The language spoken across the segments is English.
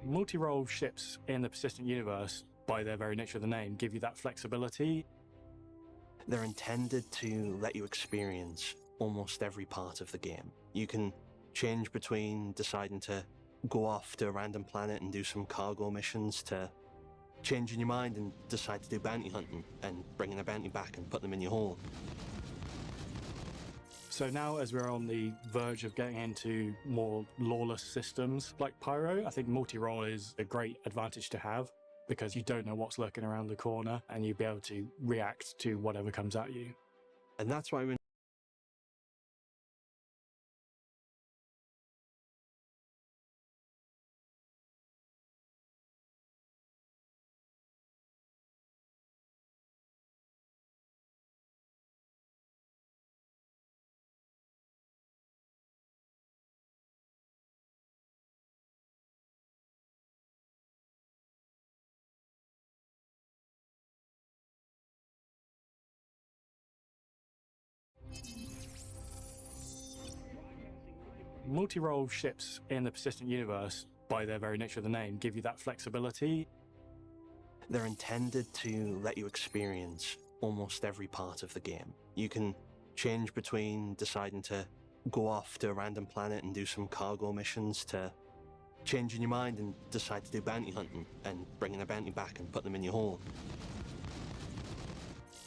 Multi-role ships in the persistent universe, by their very nature of the name, give you that flexibility. They're intended to let you experience almost every part of the game. You can change between deciding to go off to a random planet and do some cargo missions, to changing your mind and decide to do bounty hunting and bringing a bounty back and put them in your hold. So now, as we're on the verge of getting into more lawless systems like Pyro, I think multi-role is a great advantage to have, because you don't know what's lurking around the corner and you'll be able to react to whatever comes at you. And that's why we're Multi-role ships in the persistent universe, by their very nature of the name, give you that flexibility. They're intended to let you experience almost every part of the game. You can change between deciding to go off to a random planet and do some cargo missions, to changing your mind and decide to do bounty hunting and bringing a bounty back and put them in your hold.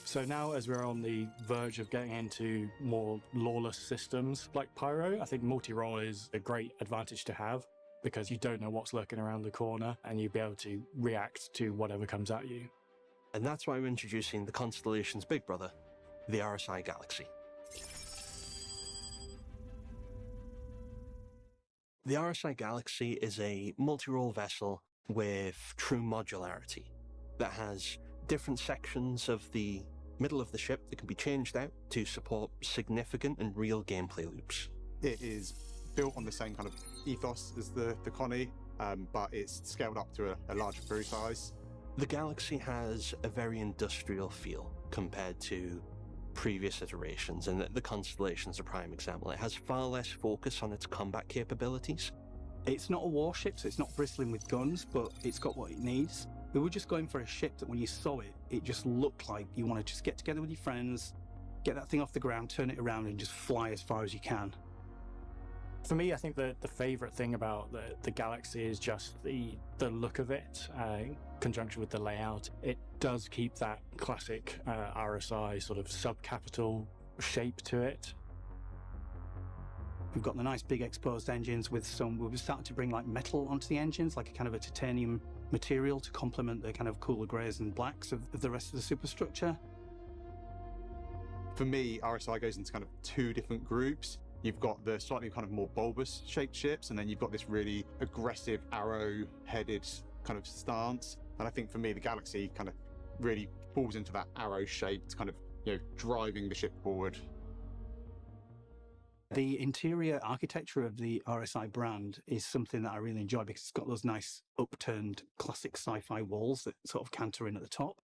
So now, as we're on the verge of getting into more lawless systems like Pyro, I think multi-role is a great advantage to have, because you don't know what's lurking around the corner and you'll be able to react to whatever comes at you. And that's why we're introducing the Constellation's big brother, the RSI Galaxy. The RSI Galaxy is a multi-role vessel with true modularity that has different sections of the middle of the ship that can be changed out to support significant and real gameplay loops. It is built on the same kind of ethos as the Connie, but it's scaled up to a larger crew size. The Galaxy has a very industrial feel compared to previous iterations, and the Constellation is a prime example. It has far less focus on its combat capabilities. It's not a warship, so it's not bristling with guns, but it's got what it needs. We were just going for a ship that when you saw it, it just looked like you want to just get together with your friends, get that thing off the ground, turn it around and just fly as far as you can. For me, I think the favourite thing about the Galaxy is just the look of it, in conjunction with the layout. It does keep that classic RSI sort of sub-capital shape to it. We've got the nice big exposed engines with we're starting to bring like metal onto the engines, like a kind of a titanium material to complement the kind of cooler greys and blacks of the rest of the superstructure. For me, RSI goes into kind of two different groups. You've got the slightly kind of more bulbous shaped ships, and then you've got this really aggressive arrow-headed kind of stance. And I think for me, the Galaxy kind of really falls into that arrow-shaped kind of, driving the ship forward. The interior architecture of the RSI brand is something that I really enjoy, because it's got those nice upturned classic sci-fi walls that sort of canter in at the top.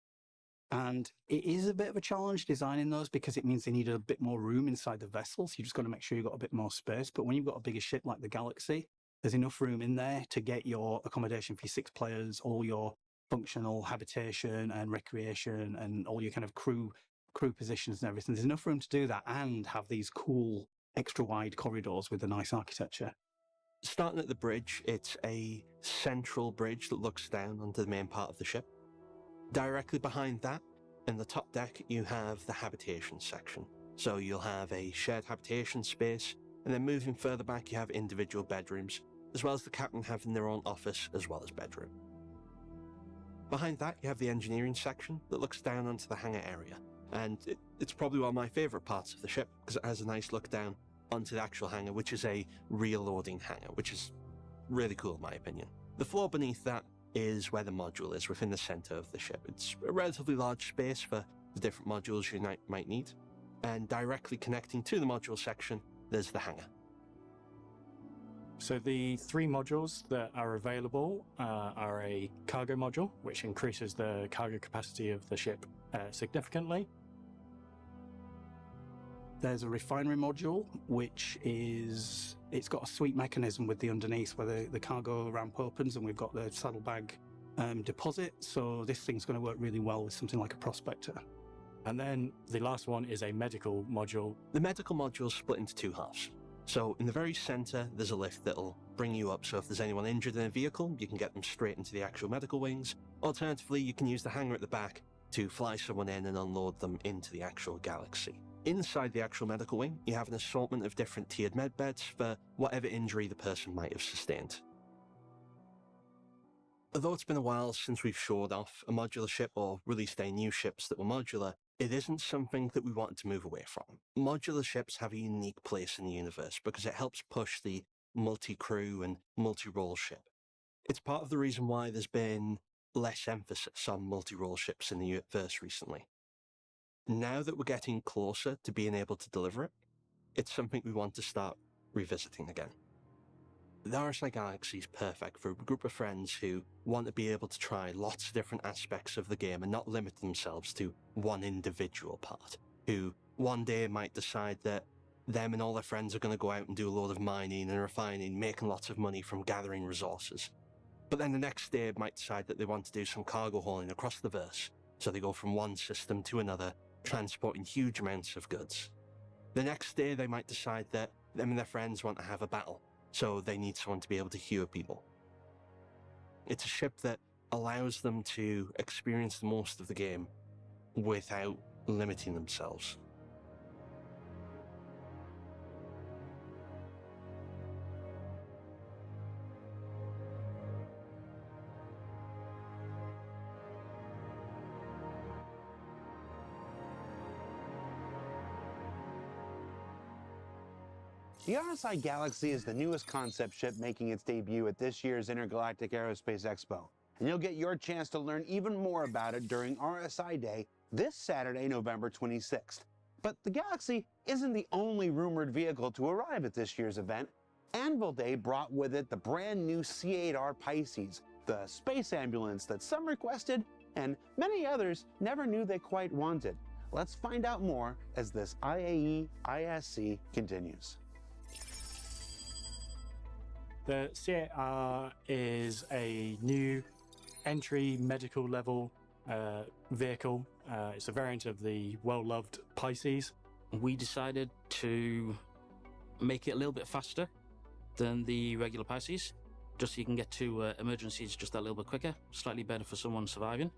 And it is a bit of a challenge designing those, because it means they need a bit more room inside the vessel. So you just got to make sure you've got a bit more space. But when you've got a bigger ship like the Galaxy, there's enough room in there to get your accommodation for your 6 players, all your functional habitation and recreation and all your kind of crew positions and everything. There's enough room to do that and have these cool extra wide corridors with a nice architecture. Starting at the bridge, it's a central bridge that looks down onto the main part of the ship. Directly behind that, in the top deck, you have the habitation section. So you'll have a shared habitation space, and then moving further back, you have individual bedrooms, as well as the captain having their own office as well as bedroom. Behind that, you have the engineering section that looks down onto the hangar area. And it's probably one of my favourite parts of the ship, because it has a nice look down onto the actual hangar, which is a rear-loading hangar, which is really cool in my opinion. The floor beneath that is where the module is, within the centre of the ship. It's a relatively large space for the different modules you might need, and directly connecting to the module section, there's the hangar. So the 3 modules that are available are a cargo module, which increases the cargo capacity of the ship significantly. There's a refinery module, which is, it's got a sweep mechanism with the underneath where the cargo ramp opens, and we've got the saddlebag deposit. So this thing's going to work really well with something like a prospector. And then the last one is a medical module. The medical module is split into two halves. So in the very center, there's a lift that'll bring you up, so if there's anyone injured in a vehicle, you can get them straight into the actual medical wings. Alternatively, you can use the hangar at the back to fly someone in and unload them into the actual Galaxy. Inside the actual medical wing, you have an assortment of different tiered med beds for whatever injury the person might have sustained. Although it's been a while since we've showed off a modular ship or released any new ships that were modular, it isn't something that we wanted to move away from. Modular ships have a unique place in the universe because it helps push the multi-crew and multi-role ship. It's part of the reason why there's been less emphasis on multi-role ships in the universe recently. Now that we're getting closer to being able to deliver it, it's something we want to start revisiting again. The RSI Galaxy is perfect for a group of friends who want to be able to try lots of different aspects of the game and not limit themselves to one individual part, who one day might decide that them and all their friends are going to go out and do a load of mining and refining, making lots of money from gathering resources. But then the next day might decide that they want to do some cargo hauling across the verse, so they go from one system to another, transporting huge amounts of goods. The next day they might decide that them and their friends want to have a battle, so they need someone to be able to heal people. It's a ship that allows them to experience the most of the game without limiting themselves. The RSI Galaxy is the newest concept ship making its debut at this year's Intergalactic Aerospace Expo, and you'll get your chance to learn even more about it during RSI Day this Saturday, November 26th. But the Galaxy isn't the only rumored vehicle to arrive at this year's event. Anvil Day brought with it the brand new C8R Pisces, the space ambulance that some requested and many others never knew they quite wanted. Let's find out more as this IAE ISC continues. The C8R is a new entry medical level vehicle. It's a variant of the well-loved Pisces. We decided to make it a little bit faster than the regular Pisces, just so you can get to emergencies just that little bit quicker, slightly better for someone surviving.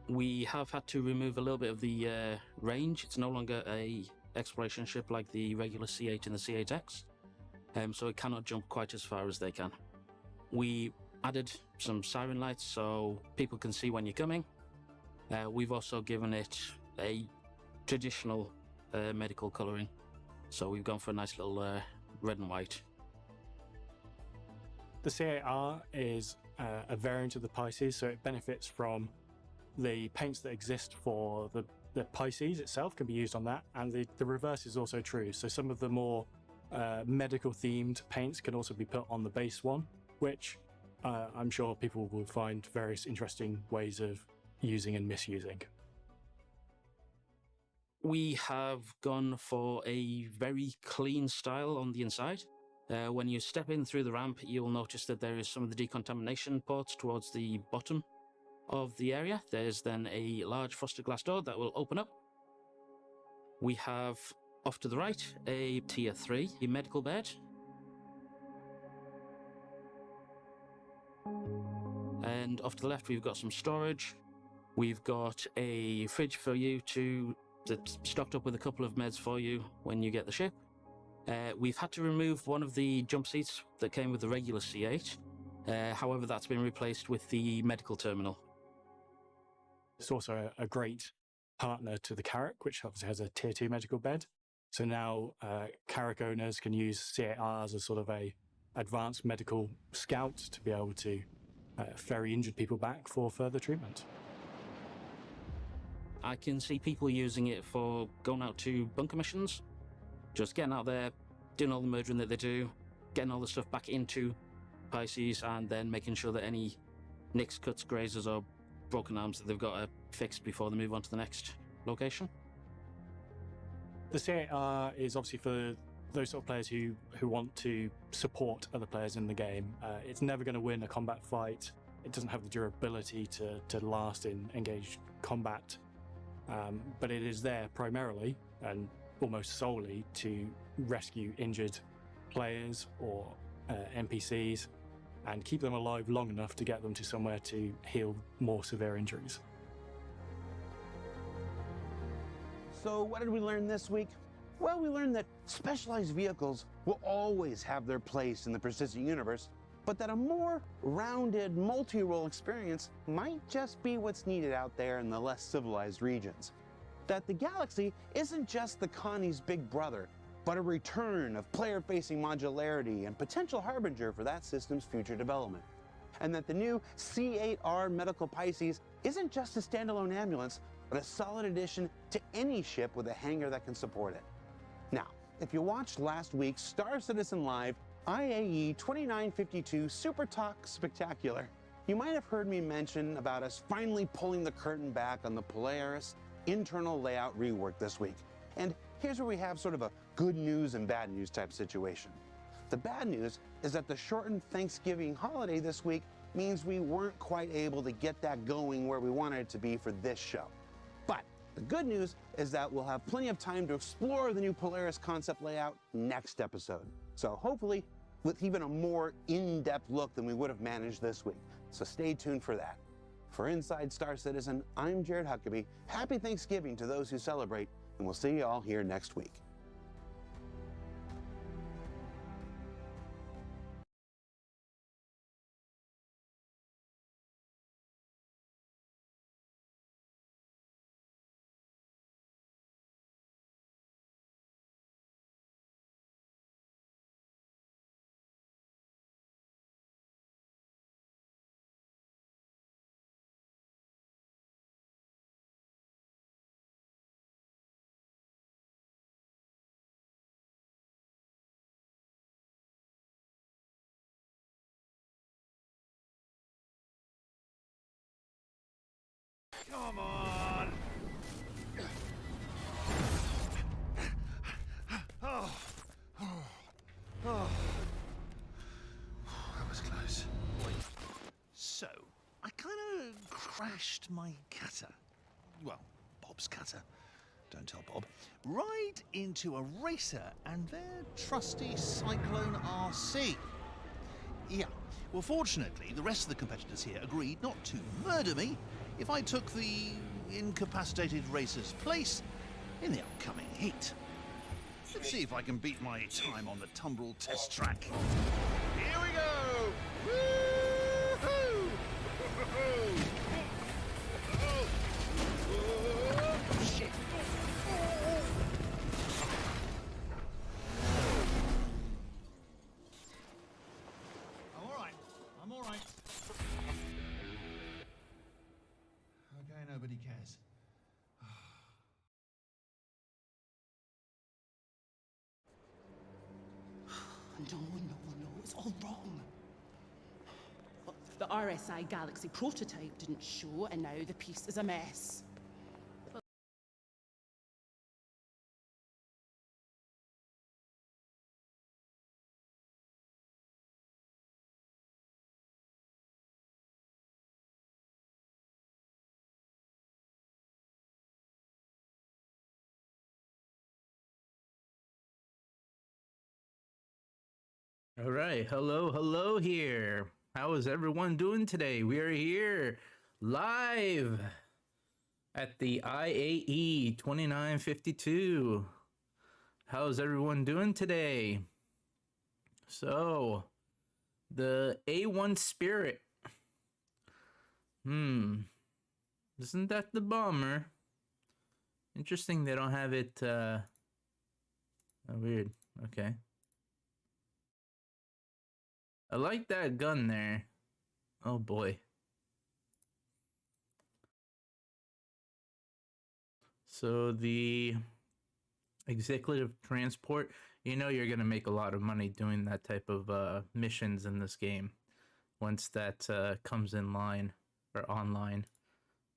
We have had to remove a little bit of the range. It's no longer a exploration ship like the regular C8 and the C8X. So it cannot jump quite as far as they can. We added some siren lights so people can see when you're coming. We've also given it a traditional medical colouring. So we've gone for a nice little red and white. The C8R is a variant of the Pisces, so it benefits from the paints that exist for the Pisces itself can be used on that, and the reverse is also true. So some of the more medical themed paints can also be put on the base one, which I'm sure people will find various interesting ways of using and misusing. We have gone for a very clean style on the inside. When you step in through the ramp, you'll notice that there is some of the decontamination ports towards the bottom of the area. There's then a large frosted glass door that will open up. We have off to the right a tier 3 medical bed. And off to the left we've got some storage. We've got a fridge for you that's stocked up with a couple of meds for you when you get the ship. We've had to remove one of the jump seats that came with the regular C8. However, that's been replaced with the medical terminal. It's also a great partner to the Carrack, which obviously has a tier 2 medical bed. So now Carrack owners can use C8R as a sort of a advanced medical scout to be able to ferry injured people back for further treatment. I can see people using it for going out to bunker missions, just getting out there, doing all the murdering that they do, getting all the stuff back into Pisces, and then making sure that any nicks, cuts, grazes, or broken arms that they've got fixed before they move on to the next location. The C8R is obviously for those sort of players who want to support other players in the game. It's never going to win a combat fight. It doesn't have the durability to last in engaged combat, but it is there primarily and almost solely to rescue injured players or NPCs and keep them alive long enough to get them to somewhere to heal more severe injuries. So what did we learn this week? Well, we learned that specialized vehicles will always have their place in the persistent universe, but that a more rounded, multi-role experience might just be what's needed out there in the less civilized regions. That the Galaxy isn't just the Connie's big brother, but a return of player-facing modularity and potential harbinger for that system's future development. And that the new C8R Medical Pisces isn't just a standalone ambulance, but a solid addition to any ship with a hangar that can support it. Now, if you watched last week's Star Citizen Live IAE 2952 Super Talk Spectacular, you might have heard me mention about us finally pulling the curtain back on the Polaris internal layout rework this week. And here's where we have sort of a good news and bad news type situation. The bad news is that the shortened Thanksgiving holiday this week means we weren't quite able to get that going where we wanted it to be for this show. But the good news is that we'll have plenty of time to explore the new Polaris concept layout next episode. So hopefully with even a more in-depth look than we would have managed this week. So stay tuned for that. For Inside Star Citizen, I'm Jared Huckabee. Happy Thanksgiving to those who celebrate, and we'll see you all here next week. Come on! Oh. That was close. So, I kind of crashed my cutter. Well, Bob's cutter. Don't tell Bob. Right into a racer and their trusty Cyclone RC. Yeah. Well, fortunately, the rest of the competitors here agreed not to murder me if I took the incapacitated racer's place in the upcoming heat. Let's see if I can beat my time on the Tumbril test track. Here we go! Woo-hoo! Shit! I'm all right. Okay, nobody cares. No, it's all wrong. The RSI Galaxy prototype didn't show, and now the piece is a mess. All right, hello here. How is everyone doing today? We are here live at the IAE 2952. How's everyone doing today? So, the A1 Spirit. Isn't that the bomber? Interesting they don't have it, oh, weird, okay. I like that gun there. Oh boy. So the executive transport, you know you're going to make a lot of money doing that type of missions in this game once that comes in line or online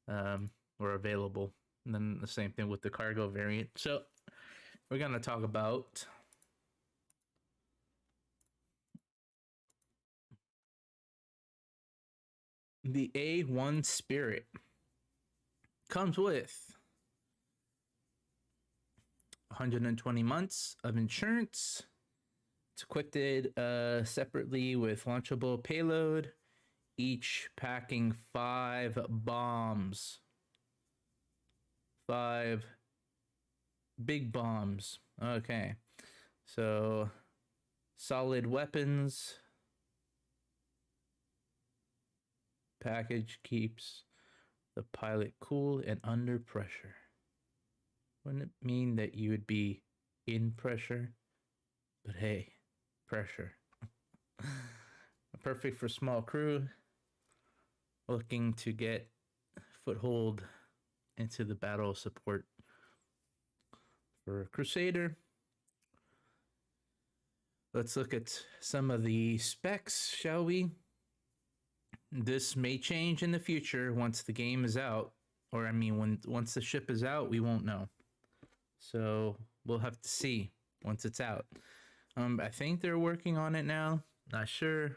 or available. And then the same thing with the cargo variant. So we're going to talk about the A1 Spirit. Comes with 120 months of insurance. It's equipped separately with launchable payload, each packing 5 bombs. 5 big bombs. Okay. So, solid weapons. Package keeps the pilot cool and under pressure. Wouldn't it mean that you would be in pressure? But hey, pressure. Perfect for small crew looking to get foothold into the battle support. For Crusader, let's look at some of the specs, shall we? This may change in the future once the game is out, or I mean, once the ship is out, we won't know. So we'll have to see once it's out. I think they're working on it now. Not sure.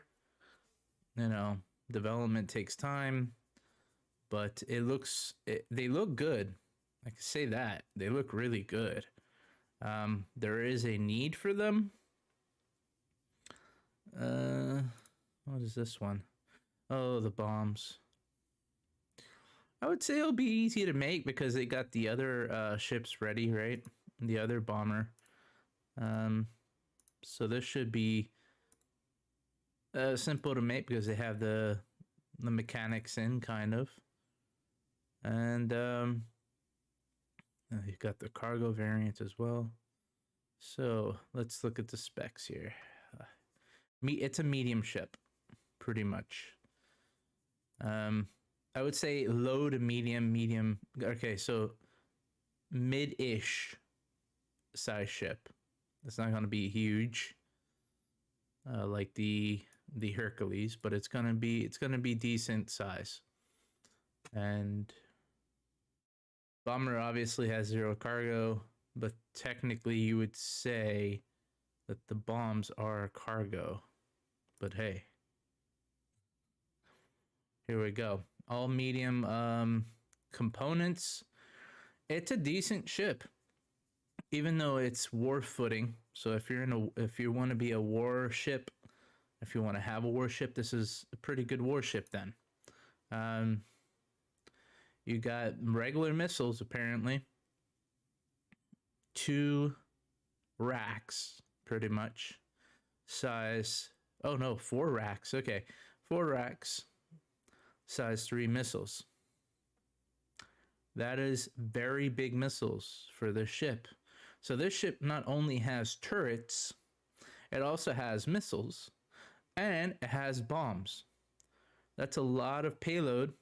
You know, development takes time, but they look good. I can say that they look really good. There is a need for them. What is this one? Oh, the bombs. I would say it'll be easy to make because they got the other ships ready, right? The other bomber. So this should be simple to make because they have the mechanics in, kind of. And you've got the cargo variant as well. So let's look at the specs here. It's a medium ship, pretty much. I would say low to medium. Okay, so mid-ish size ship. It's not going to be huge, like the Hercules, but it's gonna be decent size. And bomber obviously has 0 cargo, but technically you would say that the bombs are cargo. But hey, here we go. All medium components. It's a decent ship, even though it's war footing. So if you want to be a warship, if you want to have a warship, this is a pretty good warship then. You got regular missiles apparently. 2 racks, pretty much. Size. Oh no, 4 racks. Okay, 4 racks. Size 3 missiles. That is very big missiles for this ship. So this ship not only has turrets, it also has missiles, and it has bombs. That's a lot of payload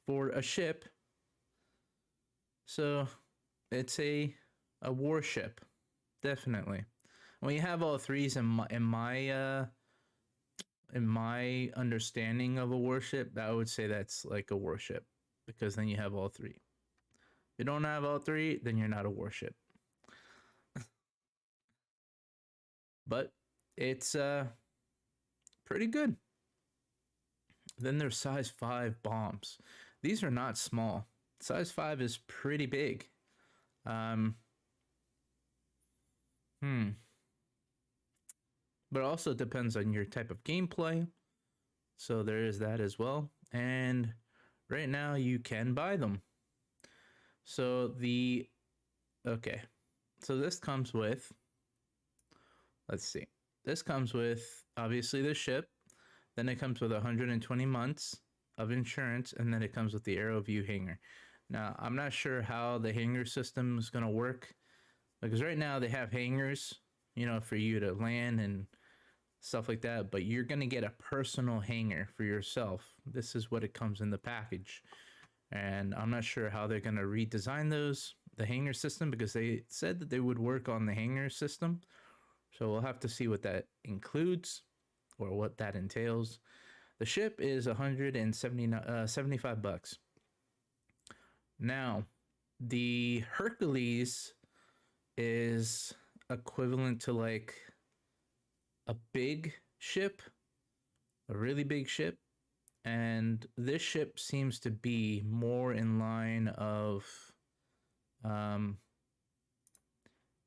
for a ship. So it's a warship, definitely. When you have all 3s in my understanding of a warship, I would say that's like a warship, because then you have all 3. If you don't have all 3, then you're not a warship. But it's pretty good. Then there's size 5 bombs. These are not small. Size 5 is pretty big. But it also depends on your type of gameplay. So there is that as well. And right now you can buy them. So so this comes with, let's see. This comes with obviously the ship. Then it comes with 120 months of insurance, and then it comes with the AeroView hangar. Now, I'm not sure how the hangar system is going to work, because right now they have hangars, you know, for you to land and stuff like that, but you're going to get a personal hangar for yourself. This is what it comes in the package. And I'm not sure how they're going to redesign the hangar system, because they said that they would work on the hangar system. So we'll have to see what that includes or what that entails. The ship is $75. Now, the Hercules is equivalent to like a big ship, a really big ship. And this ship seems to be more in line of how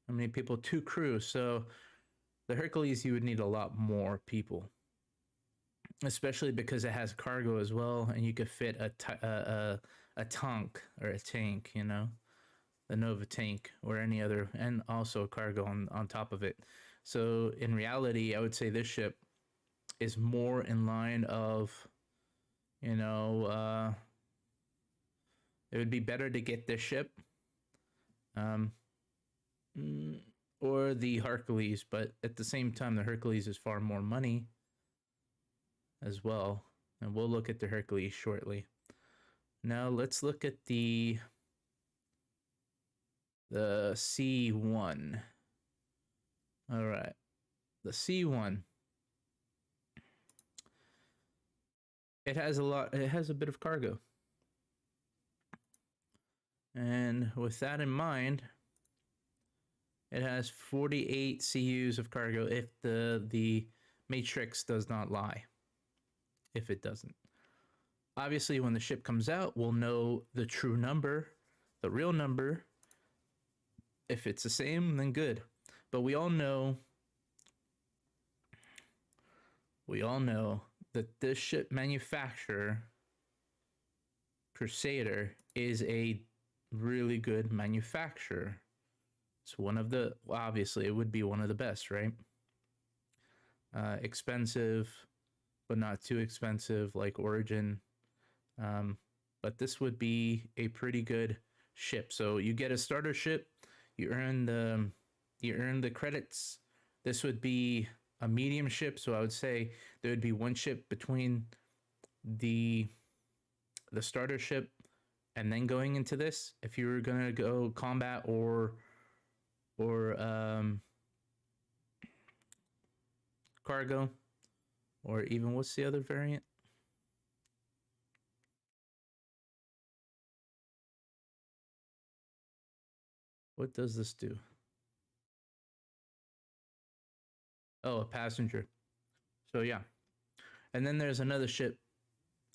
many people? 2 crews. So the Hercules, you would need a lot more people, especially because it has cargo as well, and you could fit a tank or a tank, you know, the Nova tank or any other, and also cargo on top of it. So in reality, I would say this ship is more in line of, you know, it would be better to get this ship, or the Hercules, but at the same time, the Hercules is far more money as well. And we'll look at the Hercules shortly. Now let's look at the C1. All right, the C1. It has a bit of cargo. And with that in mind, it has 48 CUs of cargo if the matrix does not lie. If it doesn't. Obviously, when the ship comes out, we'll know the true number, the real number. If it's the same, then good. But we all know that this ship manufacturer, Crusader, is a really good manufacturer. It's one of the, obviously it would be one of the best, right? Expensive, but not too expensive like Origin. But this would be a pretty good ship. So you get a starter ship, you earn the credits. This would be a medium ship, so I would say there would be one ship between the starter ship and then going into this. If you were gonna go combat or cargo, or even what's the other variant? What does this do? Oh, a passenger. So yeah. And then there's another ship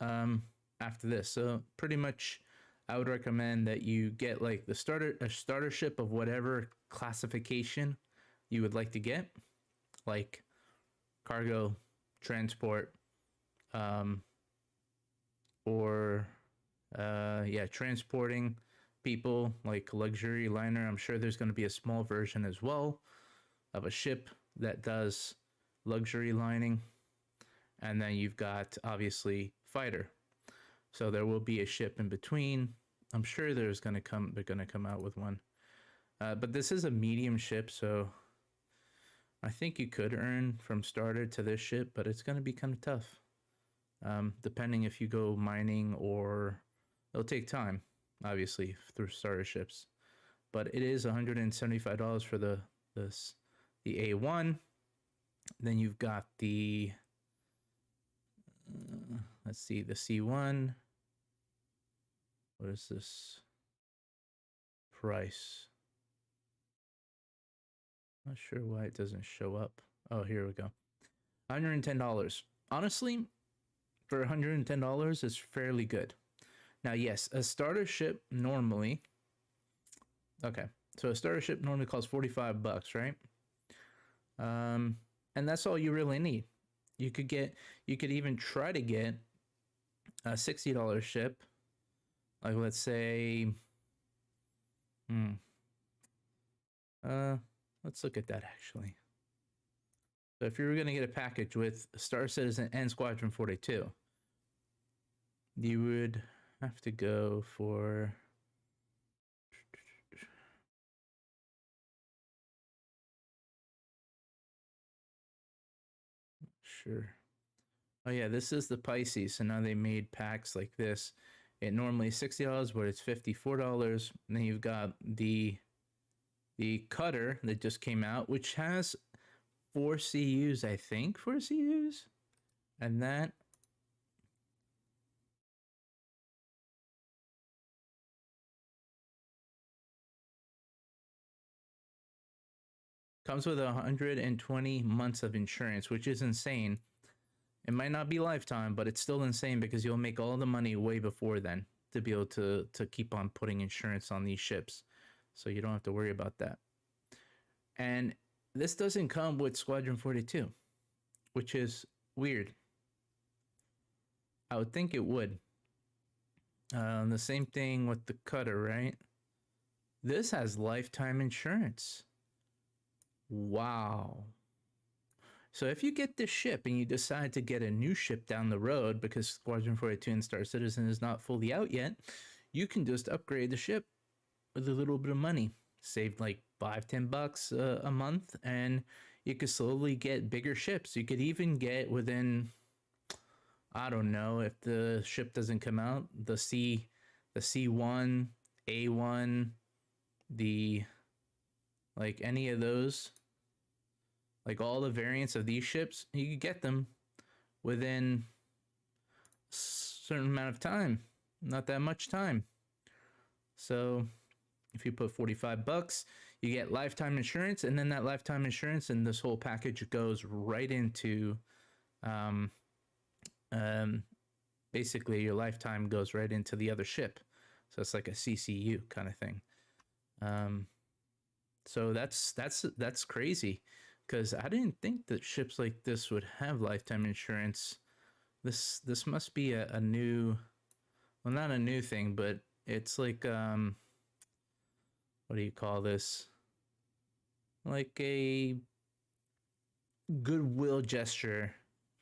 after this. So pretty much I would recommend that you get like a starter ship of whatever classification you would like to get, like cargo, transport, or transporting people, like luxury liner. I'm sure there's going to be a small version as well of a ship that does luxury lining. And then you've got obviously fighter. So there will be a ship in between. I'm sure they're going to come out with one. But this is a medium ship, so I think you could earn from starter to this ship, but it's going to be kind of tough. Depending if you go mining, or it'll take time, obviously, through starter ships. But it is $175 for the A1. Then you've got the let's see, the C1. What is this price? Not sure why it doesn't show up. Oh, here we go. $110. Honestly, for $110, it's fairly good. Now, yes, a starter ship normally. Okay, so a starter ship normally costs $45, right? And that's all you really need. You could even try to get a $60 ship. Like, let's say, let's look at that actually. So if you were going to get a package with Star Citizen and Squadron 42, you would have to go for sure. Oh yeah, this is the Pisces. So now they made packs like this. It normally is $60, but it's $54. And then you've got the Cutter that just came out, which has 4 CUs, I think, 4 CUs. And that comes with 120 months of insurance, which is insane. It might not be lifetime, but it's still insane because you'll make all the money way before then to be able to keep on putting insurance on these ships. So you don't have to worry about that. And this doesn't come with Squadron 42, which is weird. I would think it would. The same thing with the cutter, right? This has lifetime insurance. Wow. So if you get this ship and you decide to get a new ship down the road because Squadron 42 and Star Citizen is not fully out yet, you can just upgrade the ship with a little bit of money. Save like $5-10 a month, and you could slowly get bigger ships. You could even get within, I don't know, if the ship doesn't come out, the C1, A1, like any of those, like all the variants of these ships, you could get them within a certain amount of time, not that much time. So if you put $45, you get lifetime insurance, and then that lifetime insurance and this whole package goes right into, basically your lifetime goes right into the other ship. So it's like a CCU kind of thing. So that's crazy, because I didn't think that ships like this would have lifetime insurance. This must be a new, well, not a new thing, but it's like what do you call this? Like a goodwill gesture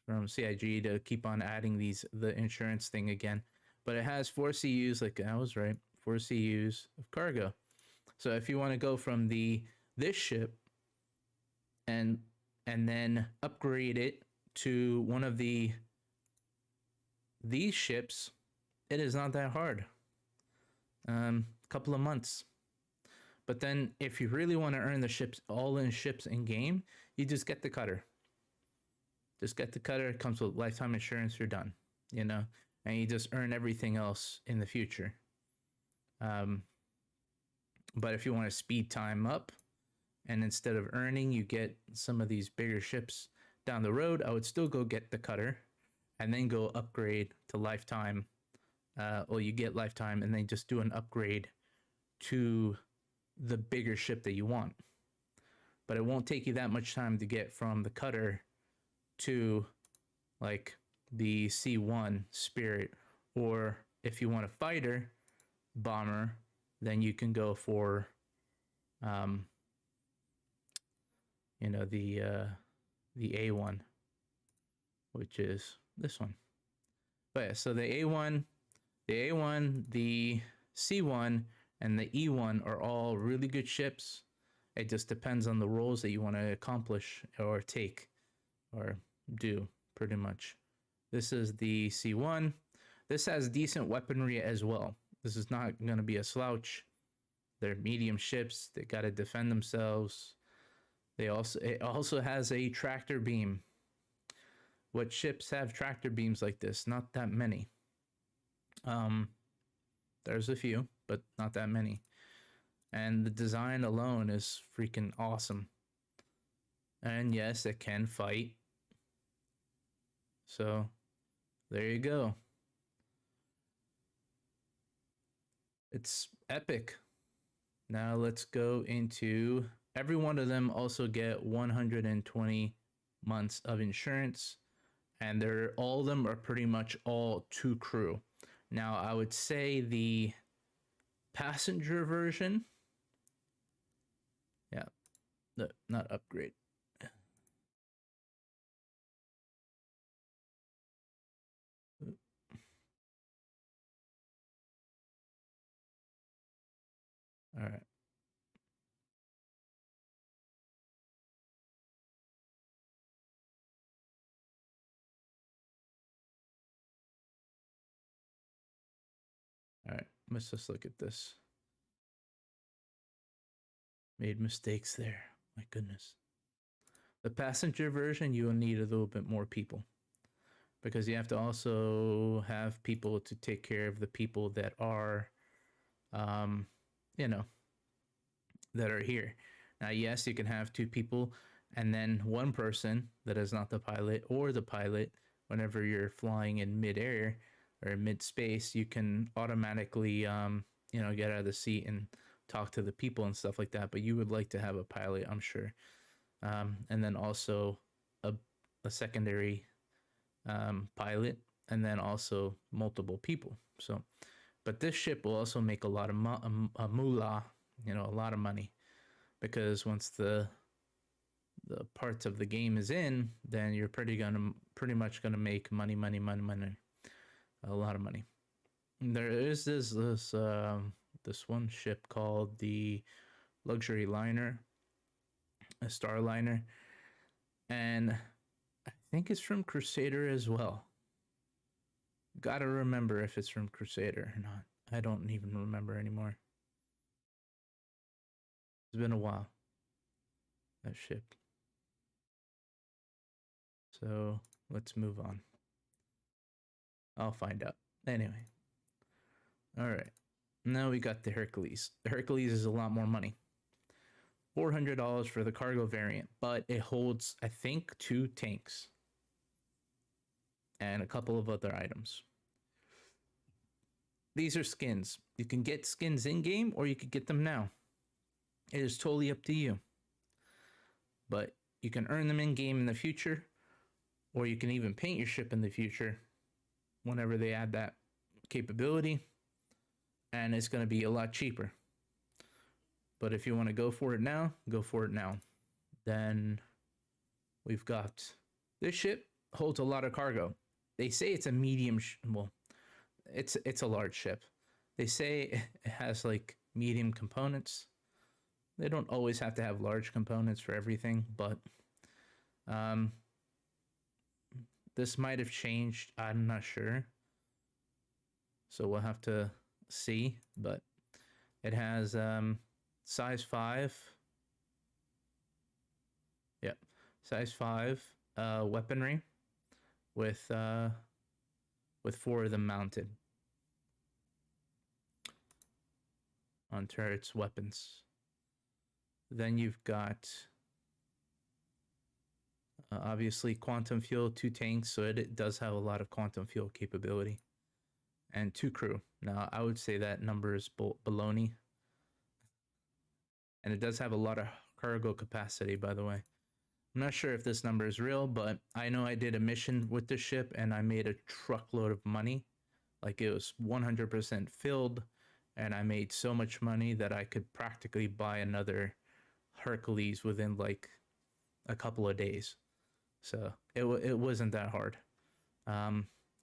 from CIG to keep on adding the insurance thing again. But it has 4 CUs, like I was right, 4 CUs of cargo. So if you want to go from this ship and then upgrade it to one of these ships, it is not that hard. Couple of months. But then if you really want to earn the ships, all in ships in game, you just get the cutter. Just get the cutter, it comes with lifetime insurance, you're done, you know, and you just earn everything else in the future. But if you want to speed time up, and instead of earning, you get some of these bigger ships down the road, I would still go get the cutter and then go upgrade to lifetime. Or you get lifetime and then just do an upgrade to the bigger ship that you want. But it won't take you that much time to get from the cutter to like the C1 Spirit, or if you want a fighter bomber, then you can go for you know, the A1, which is this one. But yeah, so the A1, the C1, and the E1 are all really good ships. It just depends on the roles that you want to accomplish or take or do, pretty much. This is the C1. This has decent weaponry as well. This is not going to be a slouch. They're medium ships. They got to defend themselves. It also has a tractor beam. What ships have tractor beams like this? Not that many. There's a few, but not that many. And the design alone is freaking awesome. And yes, it can fight. So there you go. It's epic. Now let's go into, every one of them also get 120 months of insurance, and all of them are pretty much all 2 crew. Now I would say the passenger version, yeah, not upgrade. All right. All right, let's just look at this. Made mistakes there. My goodness. The passenger version, you will need a little bit more people, because you have to also have people to take care of the people that are, you know, that are here. Now, yes, you can have two people and then one person that is not the pilot or the pilot. Whenever you're flying in midair or mid space, you can automatically, get out of the seat and talk to the people and stuff like that. But you would like to have a pilot, I'm sure. And then also a secondary pilot, and then also multiple people. So, but this ship will also make a lot of moolah, a lot of money, because once the parts of the game is in, then you're pretty much gonna make money, a lot of money. And there is this one ship called the Luxury Liner, a Starliner, and I think it's from Crusader as well. Gotta remember if it's from Crusader or not. I don't even remember anymore. It's been a while. That ship. So let's move on. I'll find out. Anyway. Alright. Now we got the Hercules. The Hercules is a lot more money. $400 for the cargo variant, but it holds, I think, 2 tanks. And a couple of other items. These are skins. You can get skins in-game, or you could get them now. It is totally up to you. But you can earn them in-game in the future, or you can even paint your ship in the future whenever they add that capability, and it's going to be a lot cheaper. But if you want to go for it now, go for it now. Then we've got this ship holds a lot of cargo. They say it's a medium, it's a large ship. They say it has like medium components. They don't always have to have large components for everything, but this might have changed. I'm not sure. So we'll have to see, but it has size 5. Yep, size 5 weaponry with 4 of them mounted on turrets, weapons. Then you've got obviously quantum fuel, 2 tanks, so it does have a lot of quantum fuel capability, and 2 crew. Now I would say that number is baloney, and it does have a lot of cargo capacity, by the way. I'm not sure if this number is real, but I know I did a mission with the ship and I made a truckload of money. Like, it was 100% filled, and I made so much money that I could practically buy another Hercules within like a couple of days. So it wasn't that hard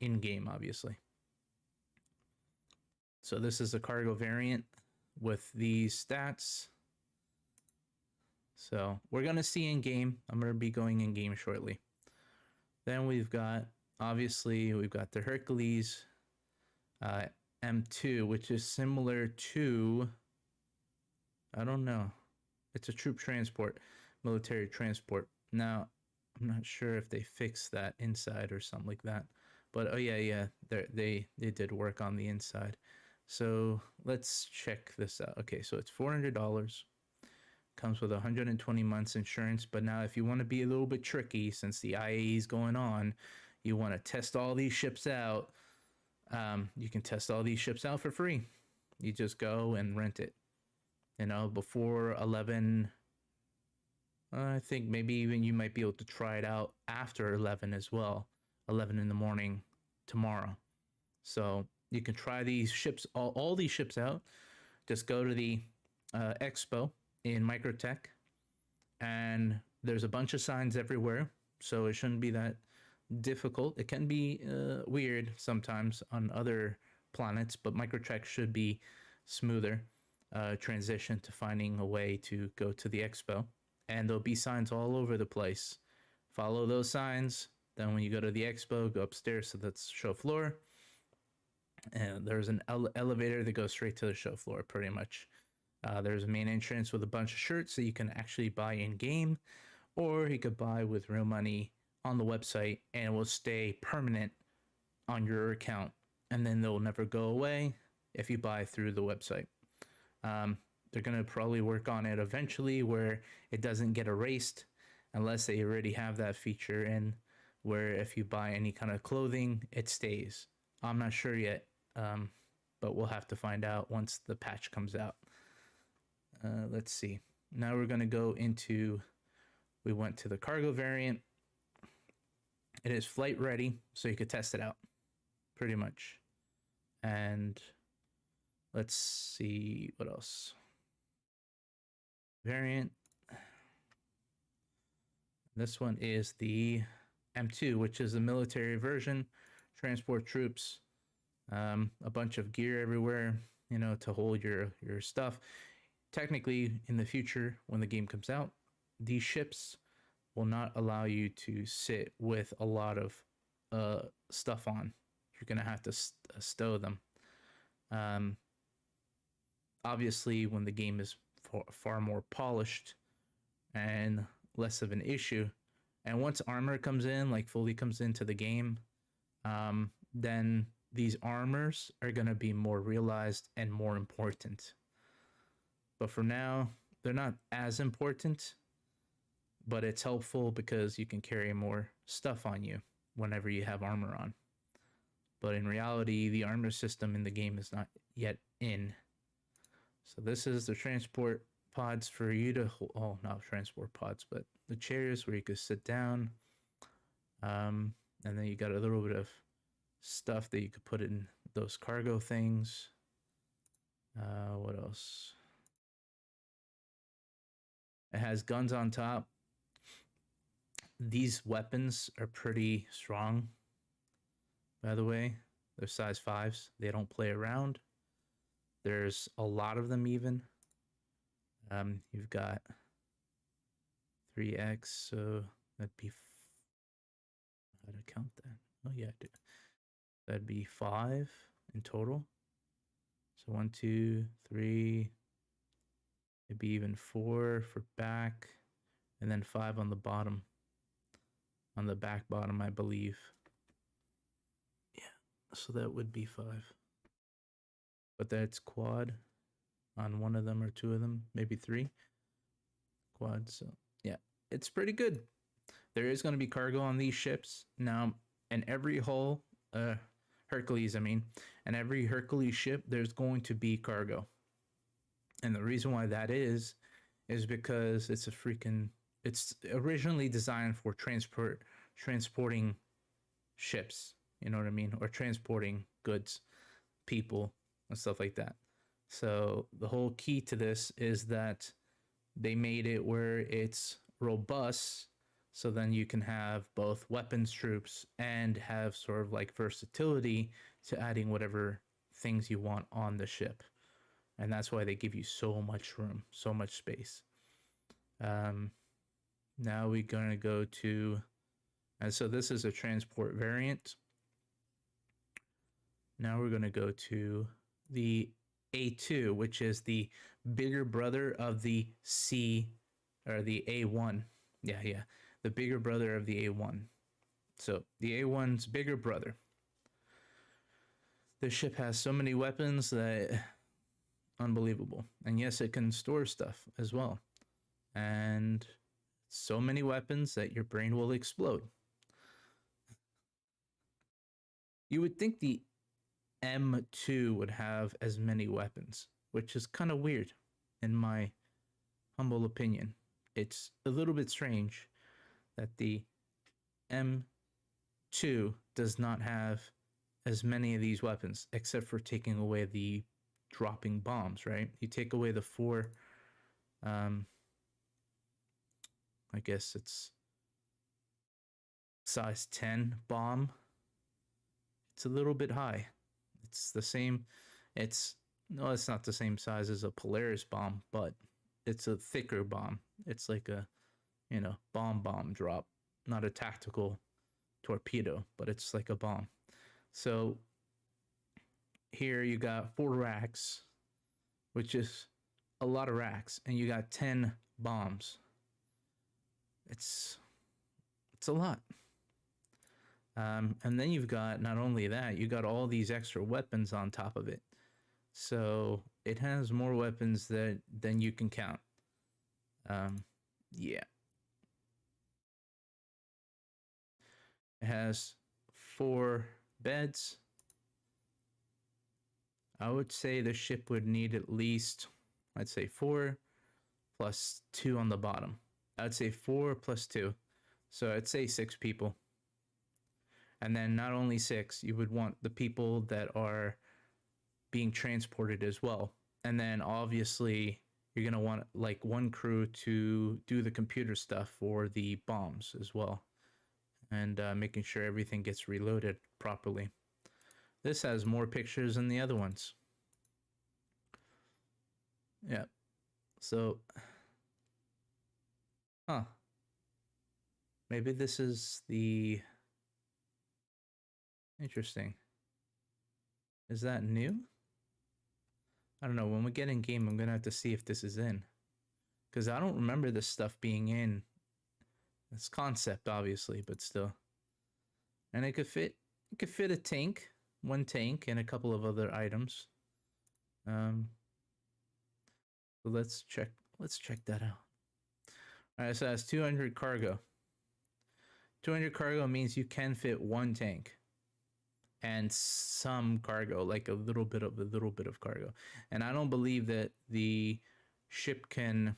in game, obviously. So this is a cargo variant with these stats. So we're going to see in game. I'm going to be going in game shortly. Then we've got, obviously, we've got the Hercules M2, which is similar to, I don't know. It's a troop transport, military transport. Now, I'm not sure if they fixed that inside or something like that. But, oh yeah, they did work on the inside. So let's check this out. Okay, so it's $400. Comes with 120 months insurance. But now if you want to be a little bit tricky, since the IAE is going on, you want to test all these ships out, you can test all these ships out for free. You just go and rent it. You know, before 11, I think maybe even you might be able to try it out after 11 as well. 11 in the morning tomorrow. So you can try these ships, all these ships out. Just go to the expo in microTech, and there's a bunch of signs everywhere, so it shouldn't be that difficult. It can be weird sometimes on other planets, but microTech should be smoother transition to finding a way to go to the expo. And there'll be signs all over the place. Follow those signs. Then when you go to the expo, go upstairs to the show floor, and there's an elevator that goes straight to the show floor, pretty much. There's a main entrance with a bunch of shirts that you can actually buy in game, or you could buy with real money on the website, and it will stay permanent on your account, and then they'll never go away if you buy through the website. they're going to probably work on it eventually where it doesn't get erased unless they already have that feature in where if you buy any kind of clothing, it stays. I'm not sure yet, but we'll have to find out once the patch comes out. Let's see. Now we're going to go into, we went to the cargo variant. It is flight ready, so you could test it out pretty much. And let's see what else. Variant. This one is the M2, which is the military version. Transport troops, a bunch of gear everywhere, you know, to hold your stuff. Technically, in the future, when the game comes out, these ships will not allow you to sit with a lot of stuff on. You're going to have to stow them. Obviously, when the game is far more polished and less of an issue, and once armor comes in, like fully comes into the game, then these armors are going to be more realized and more important. But for now, they're not as important, but it's helpful because you can carry more stuff on you whenever you have armor on. But in reality, the armor system in the game is not yet in. So this is the transport pods for you to hold. Oh, not transport pods, but the chairs where you could sit down. And then you got a little bit of stuff that you could put in those cargo things. What else? It has guns on top. These weapons are pretty strong, by the way. They're size 5s. They don't play around. There's a lot of them even. You've got 3x, so that'd be... How to count that? Oh yeah, that'd be 5 in total. So 1, 2, 3... Maybe even 4 for back, and then 5 on the bottom. On the back bottom, I believe. Yeah, so that would be 5. But that's quad on one of them or 2 of them, maybe 3. Quad, so yeah, it's pretty good. There is going to be cargo on these ships. Now, in every hull, Hercules, I mean, and every Hercules ship, there's going to be cargo. And the reason why that is because it's it's originally designed for transporting ships, you know what I mean? Or transporting goods, people, and stuff like that. So the whole key to this is that they made it where it's robust, so then you can have both weapons troops and have sort of like versatility to adding whatever things you want on the ship. And that's why they give you so much room, so much space. Now we're going to go to, and so this is a transport variant. Now we're going to go to the A2, which is the bigger brother of the C, or the A1. Yeah, the bigger brother of the A1. So the A1's bigger brother. This ship has so many weapons that... unbelievable. And yes, it can store stuff as well. And so many weapons that your brain will explode. You would think the M2 would have as many weapons, which is kind of weird in my humble opinion. It's a little bit strange that the M2 does not have as many of these weapons, except for taking away the dropping bombs, right? You take away the 4, I guess it's size 10 bomb. It's a little bit high. It's the same, it's not the same size as a Polaris bomb, but it's a thicker bomb. It's like a, bomb drop, not a tactical torpedo, but it's like a bomb. So here you got 4 racks, which is a lot of racks, and you got 10 bombs. It's a lot. And then you've got, not only that, you got all these extra weapons on top of it. So it has more weapons than you can count. Yeah. It has 4 beds. I would say the ship would need at least, I'd say 4 plus 2 on the bottom. I'd say 4 plus 2. So I'd say 6 people. And then not only 6, you would want the people that are being transported as well. And then obviously you're going to want like 1 crew to do the computer stuff for the bombs as well. And making sure everything gets reloaded properly. This has more pictures than the other ones. Yeah. So, maybe this is the... Interesting. Is that new? I don't know. When we get in game, I'm going to have to see if this is in. Because I don't remember this stuff being in. It's concept, obviously, but still. And it could fit a tank. 1 tank and a couple of other items. So let's check that out. Alright, so that's 200 cargo. 200 cargo means you can fit 1 tank. And some cargo, like a little bit of cargo. And I don't believe that the ship can...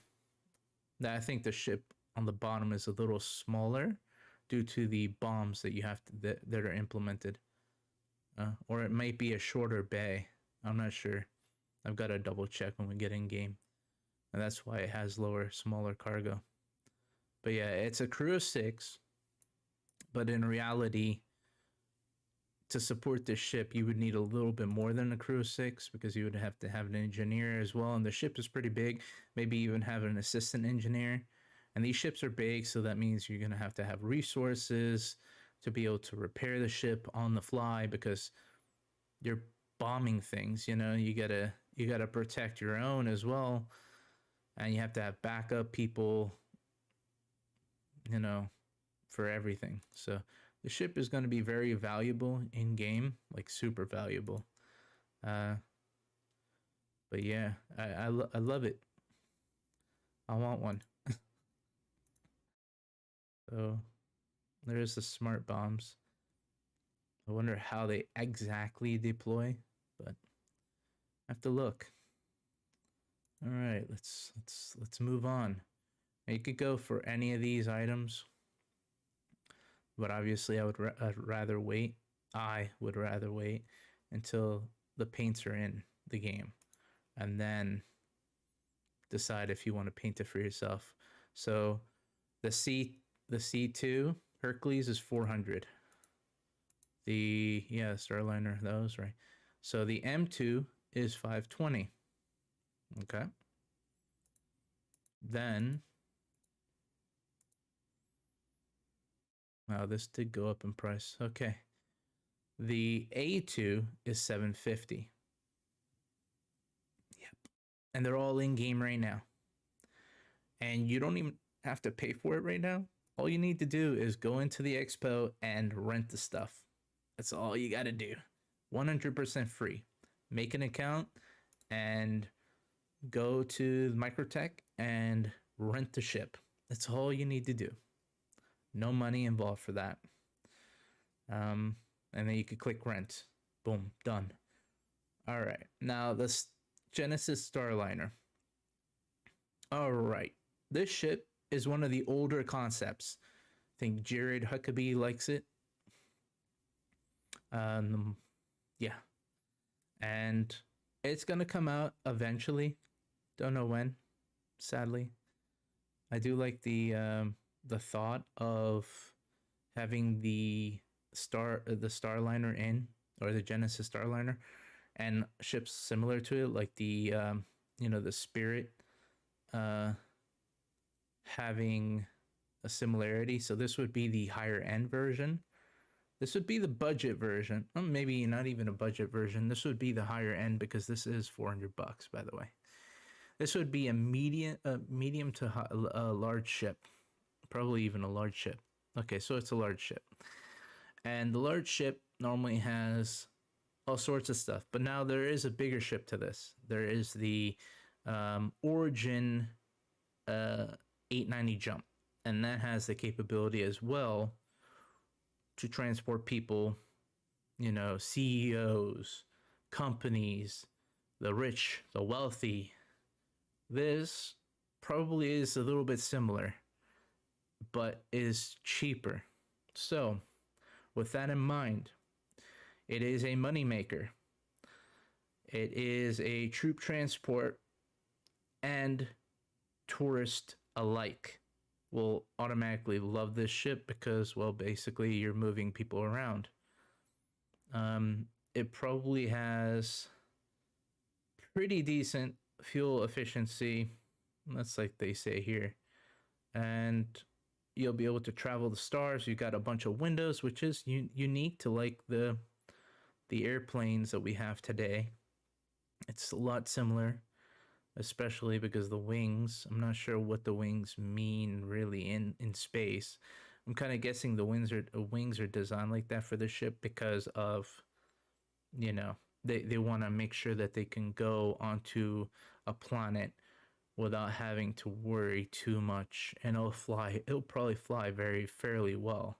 I think the ship on the bottom is a little smaller due to the bombs that you have to, that are implemented. Or it might be a shorter bay. I'm not sure. I've got to double check when we get in game. And that's why it has smaller cargo. But yeah, it's a crew of 6. But in reality, to support this ship, you would need a little bit more than a crew of 6 because you would have to have an engineer as well. And the ship is pretty big. Maybe even have an assistant engineer. And these ships are big, so that means you're going to have resources to be able to repair the ship on the fly because you're bombing things, you know, you gotta protect your own as well. And you have to have backup people, you know, for everything. So the ship is going to be very valuable in game, like super valuable. But yeah, I love it. I want one. So there's the smart bombs. I wonder how they exactly deploy, but I have to look. All right, let's move on. Now, you could go for any of these items, but obviously I'd rather wait. I would rather wait until the paints are in the game, and then decide if you want to paint it for yourself. So the C2 Hercules is 400. The Starliner, that was right. So the M2 is 520. Okay. Then, wow, this did go up in price. Okay. The A2 is 750. Yep. And they're all in game right now. And you don't even have to pay for it right now. All you need to do is go into the expo and rent the stuff. That's all you got to do. 100% free. Make an account and go to microTech and rent the ship. That's all you need to do. No money involved for that. And then you could click rent. Boom, done. All right. Now the Genesis Starliner. All right. This ship is one of the older concepts. I think Jared Huckabee likes it. Yeah. And it's going to come out eventually. Don't know when, sadly. I do like the thought of having the Starliner in, or the Genesis Starliner, and ships similar to it, like the the Spirit having a similarity. So this would be the higher end version. This would be the budget version. Well, maybe not even a budget version. This would be the higher end because this is $400, by the way. This would be a medium to a large ship, probably even a large ship. Okay, so it's a large ship, and the large ship normally has all sorts of stuff. But now there is a bigger ship to this. There is the Origin 890 Jump, and that has the capability as well to transport people, you know, CEOs, companies, the rich, the wealthy. This probably is a little bit similar, but is cheaper. So, with that in mind, it is a moneymaker. It is a troop transport, and tourist alike will automatically love this ship because, well, basically you're moving people around. It probably has pretty decent fuel efficiency. That's like they say here. And you'll be able to travel the stars. You've got a bunch of windows, which is unique to like the airplanes that we have today. It's a lot similar, especially because the wings, I'm not sure what the wings mean really in space. I'm kind of guessing the wings are designed like that for the ship because of, you know, they want to make sure that they can go onto a planet without having to worry too much, and it'll probably fly fairly well.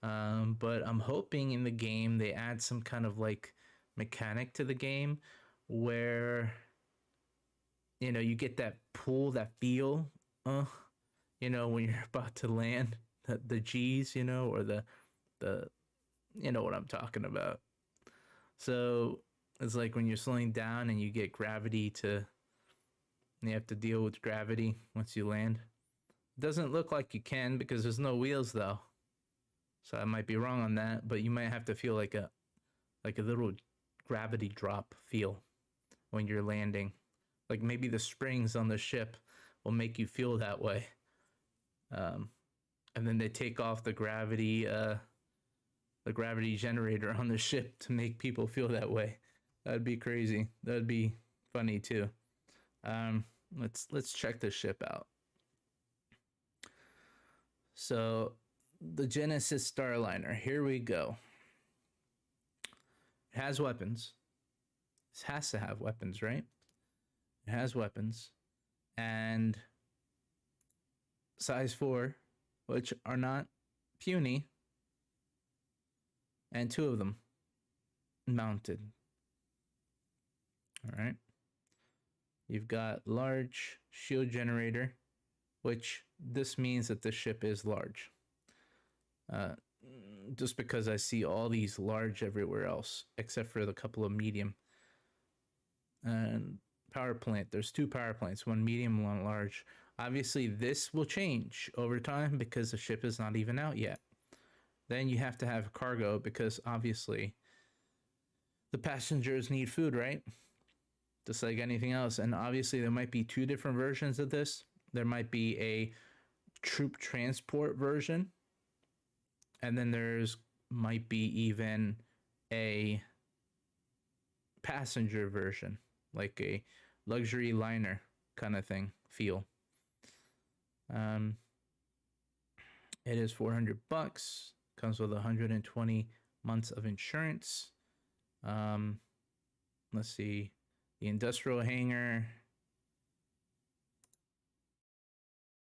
But I'm hoping in the game they add some kind of like mechanic to the game where, you know, you get that pull, that feel, you know, when you're about to land, the G's, you know, or the you know what I'm talking about. So it's like when you're slowing down and you get gravity you have to deal with gravity once you land. It doesn't look like you can because there's no wheels though. So I might be wrong on that, but you might have to feel like a little gravity drop feel when you're landing. Like maybe the springs on the ship will make you feel that way. And then they take off the gravity generator on the ship to make people feel that way. That'd be crazy. That'd be funny too. Let's check this ship out. So the Genesis Starliner, here we go. It has weapons. This has to have weapons, right? It has weapons. And size 4, which are not puny. And 2 of them mounted. All right. You've got large shield generator, which this means that the ship is large. Just because I see all these large everywhere else, except for the couple of medium. And power plant, there's 2 power plants, one medium, one large. Obviously, this will change over time because the ship is not even out yet. Then you have to have cargo because obviously the passengers need food, right? Just like anything else. And obviously there might be 2 different versions of this. There might be a troop transport version, and then might be even a passenger version, like a luxury liner kind of thing feel. It is $400. Comes with 120 months of insurance. Let's see. The industrial hangar.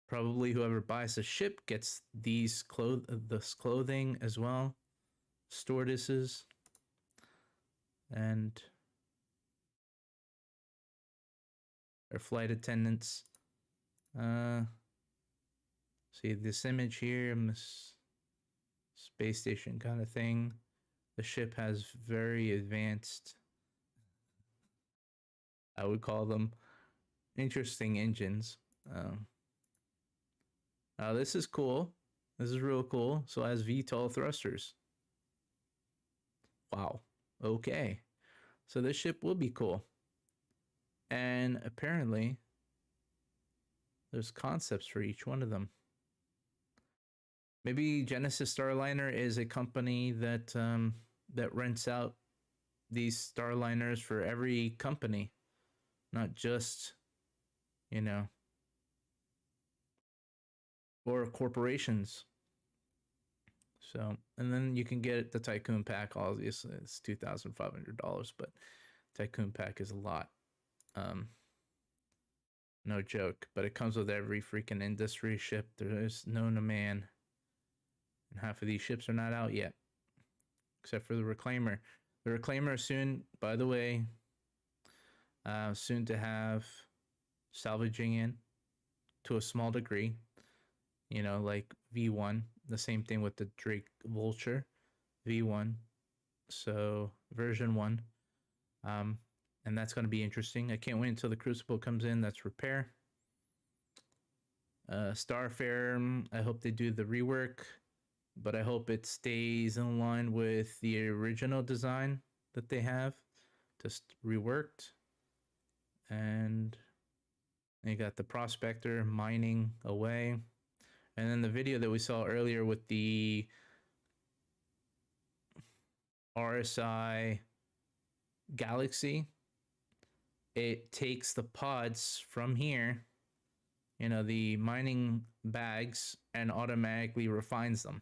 Probably whoever buys the ship gets this clothing as well. Stewardesses. And their flight attendants. See this image here. Space station kind of thing. The ship has very advanced, I would call them, interesting engines. This is cool. This is real cool. So it has VTOL thrusters. Wow. Okay. So this ship will be cool. And apparently, there's concepts for each one of them. Maybe Genesis Starliner is a company that that rents out these Starliners for every company, not just, you know, or corporations. So, and then you can get the Tycoon pack. Obviously, it's $2,500, but Tycoon pack is a lot. No joke. But it comes with every freaking industry ship there is known to man, and half of these ships are not out yet, except for the Reclaimer. The Reclaimer is soon, by the way, soon to have salvaging in to a small degree. You know, like V1. The same thing with the Drake Vulture V1. So version 1. And that's going to be interesting. I can't wait until the Crucible comes in. That's repair. Starfarer, I hope they do the rework, but I hope it stays in line with the original design that they have, just reworked. And you got the Prospector mining away. And then the video that we saw earlier with the RSI Galaxy, it takes the pods from here, you know, the mining bags, and automatically refines them.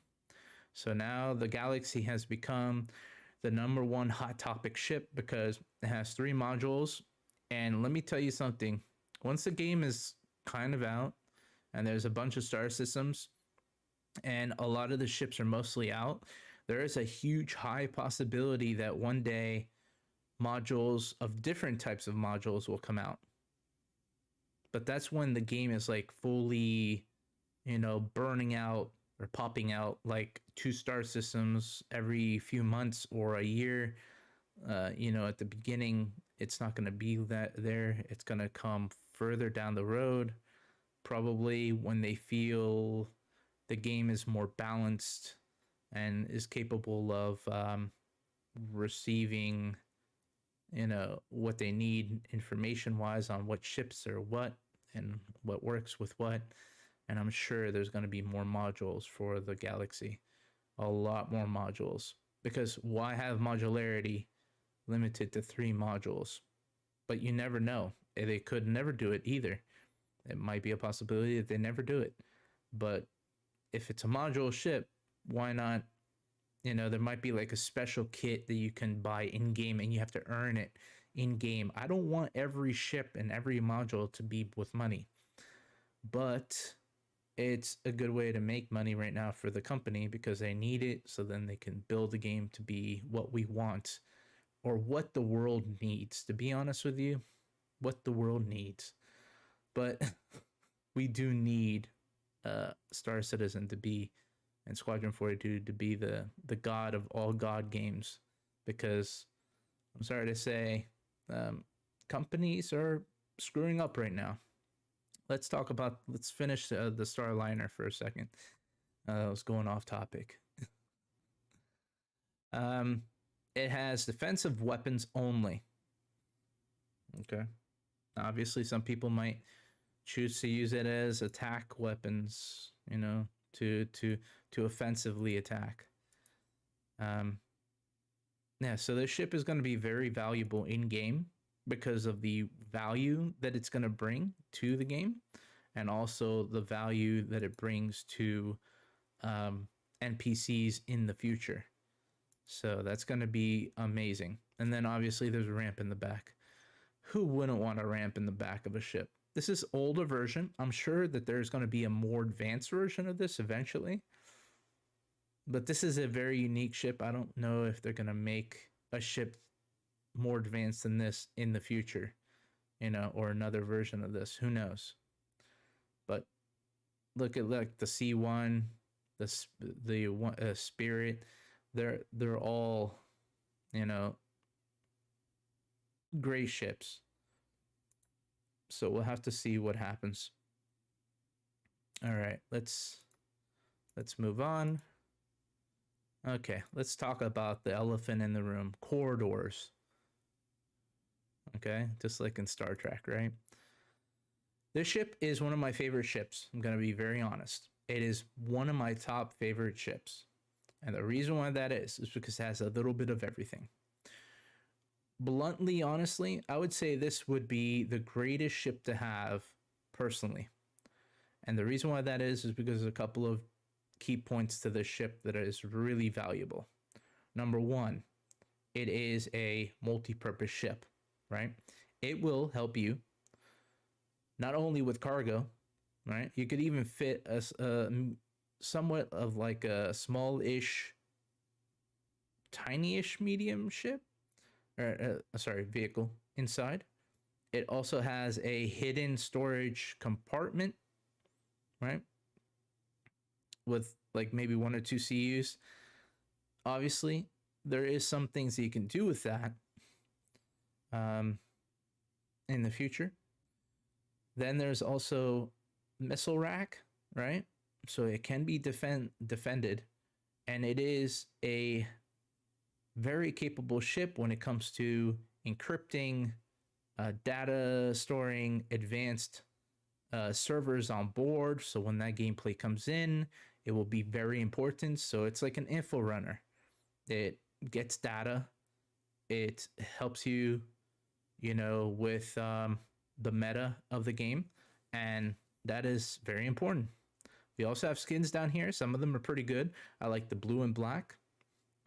So now the Galaxy has become the #1 hot topic ship because it has 3 modules. And let me tell you something, once the game is kind of out and there's a bunch of star systems and a lot of the ships are mostly out, there is a huge high possibility that one day modules of different types of modules will come out. But that's when the game is like fully, you know, burning out or popping out like 2 star systems every few months or a year. You know, at the beginning, it's not going to be that there. It's going to come further down the road, probably when they feel the game is more balanced and is capable of receiving, you know, what they need information wise on what ships are what and what works with what. And I'm sure there's going to be more modules for the Galaxy, a lot more modules, because why have modularity limited to 3 modules? But you never know. They could never do it either. It might be a possibility that they never do it. But if it's a module ship, why not? You know, there might be like a special kit that you can buy in game and you have to earn it in game. I don't want every ship and every module to be with money, but it's a good way to make money right now for the company because they need it, so then they can build the game to be what we want or what the world needs. To be honest with you, what the world needs. But we do need Star Citizen to be, and Squadron 42 to be the god of all god games, because I'm sorry to say, companies are screwing up right now. Let's finish the Starliner for a second. I was going off topic. It has defensive weapons only. Okay. Obviously, some people might choose to use it as attack weapons, you know, to offensively attack. Yeah, so this ship is going to be very valuable in game because of the value that it's going to bring to the game, and also the value that it brings to NPCs in the future. So that's going to be amazing. And then obviously there's a ramp in the back. Who wouldn't want a ramp in the back of a ship? This is older version. I'm sure that there's going to be a more advanced version of this eventually. But this is a very unique ship. I don't know if they're going to make a ship more advanced than this in the future, you know, or another version of this. Who knows? But look at like the C1, the Spirit. They're all, you know, great ships. So we'll have to see what happens. All right, let's move on. Okay, let's talk about the elephant in the room, corridors. Okay, just like in Star Trek, right? This ship is one of my favorite ships. I'm going to be very honest. It is one of my top favorite ships. And the reason why that is because it has a little bit of everything. Bluntly, honestly, I would say this would be the greatest ship to have personally. And the reason why that is because a couple of key points to this ship that is really valuable. Number one, it is a multi-purpose ship, right? It will help you not only with cargo, right? You could even fit a somewhat of like a small-ish, tiny-ish medium ship, or vehicle inside. It also has a hidden storage compartment, right? With like maybe 1 or 2 CUs. Obviously, there is some things that you can do with that in the future. Then there's also missile rack, right? So it can be defended, and it is a very capable ship when it comes to encrypting, data storing, advanced servers on board. So when that gameplay comes in, it will be very important. So it's like an info runner. It gets data. It helps you, with the meta of the game, and that is very important. We also have skins down here. Some of them are pretty good. I like the blue and black,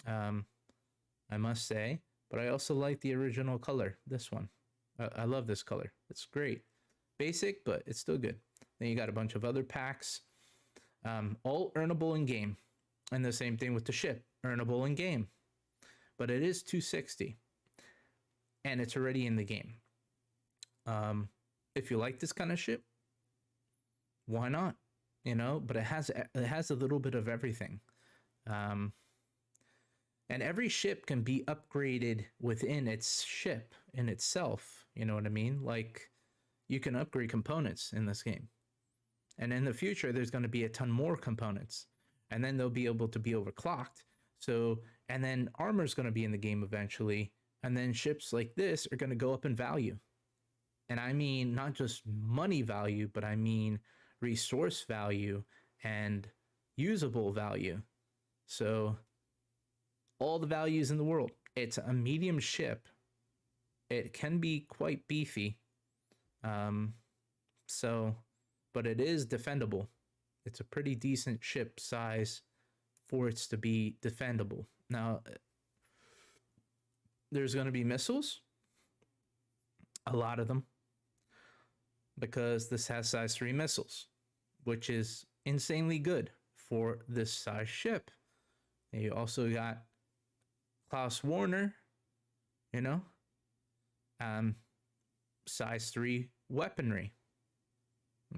I must say, but I also like the original color, this one. I love this color. It's great. Basic, but it's still good. Then you got a bunch of other packs, all earnable in game, and the same thing with the ship, earnable in game, but it is $260 and it's already in the game. If you like this kind of ship, why not? But it has a little bit of everything. And every ship can be upgraded within its ship in itself. You know what I mean? Like, you can upgrade components in this game. And in the future, there's going to be a ton more components. And then they'll be able to be overclocked. And then armor's going to be in the game eventually. And then ships like this are going to go up in value. And I mean, not just money value, but I mean resource value and usable value. So all the values in the world. It's a medium ship. It can be quite beefy. But it is defendable. It's a pretty decent ship size for it to be defendable. Now, there's going to be missiles. A lot of them. Because this has size 3 missiles, which is insanely good for this size ship. And you also got Klaus Warner, size 3 weaponry.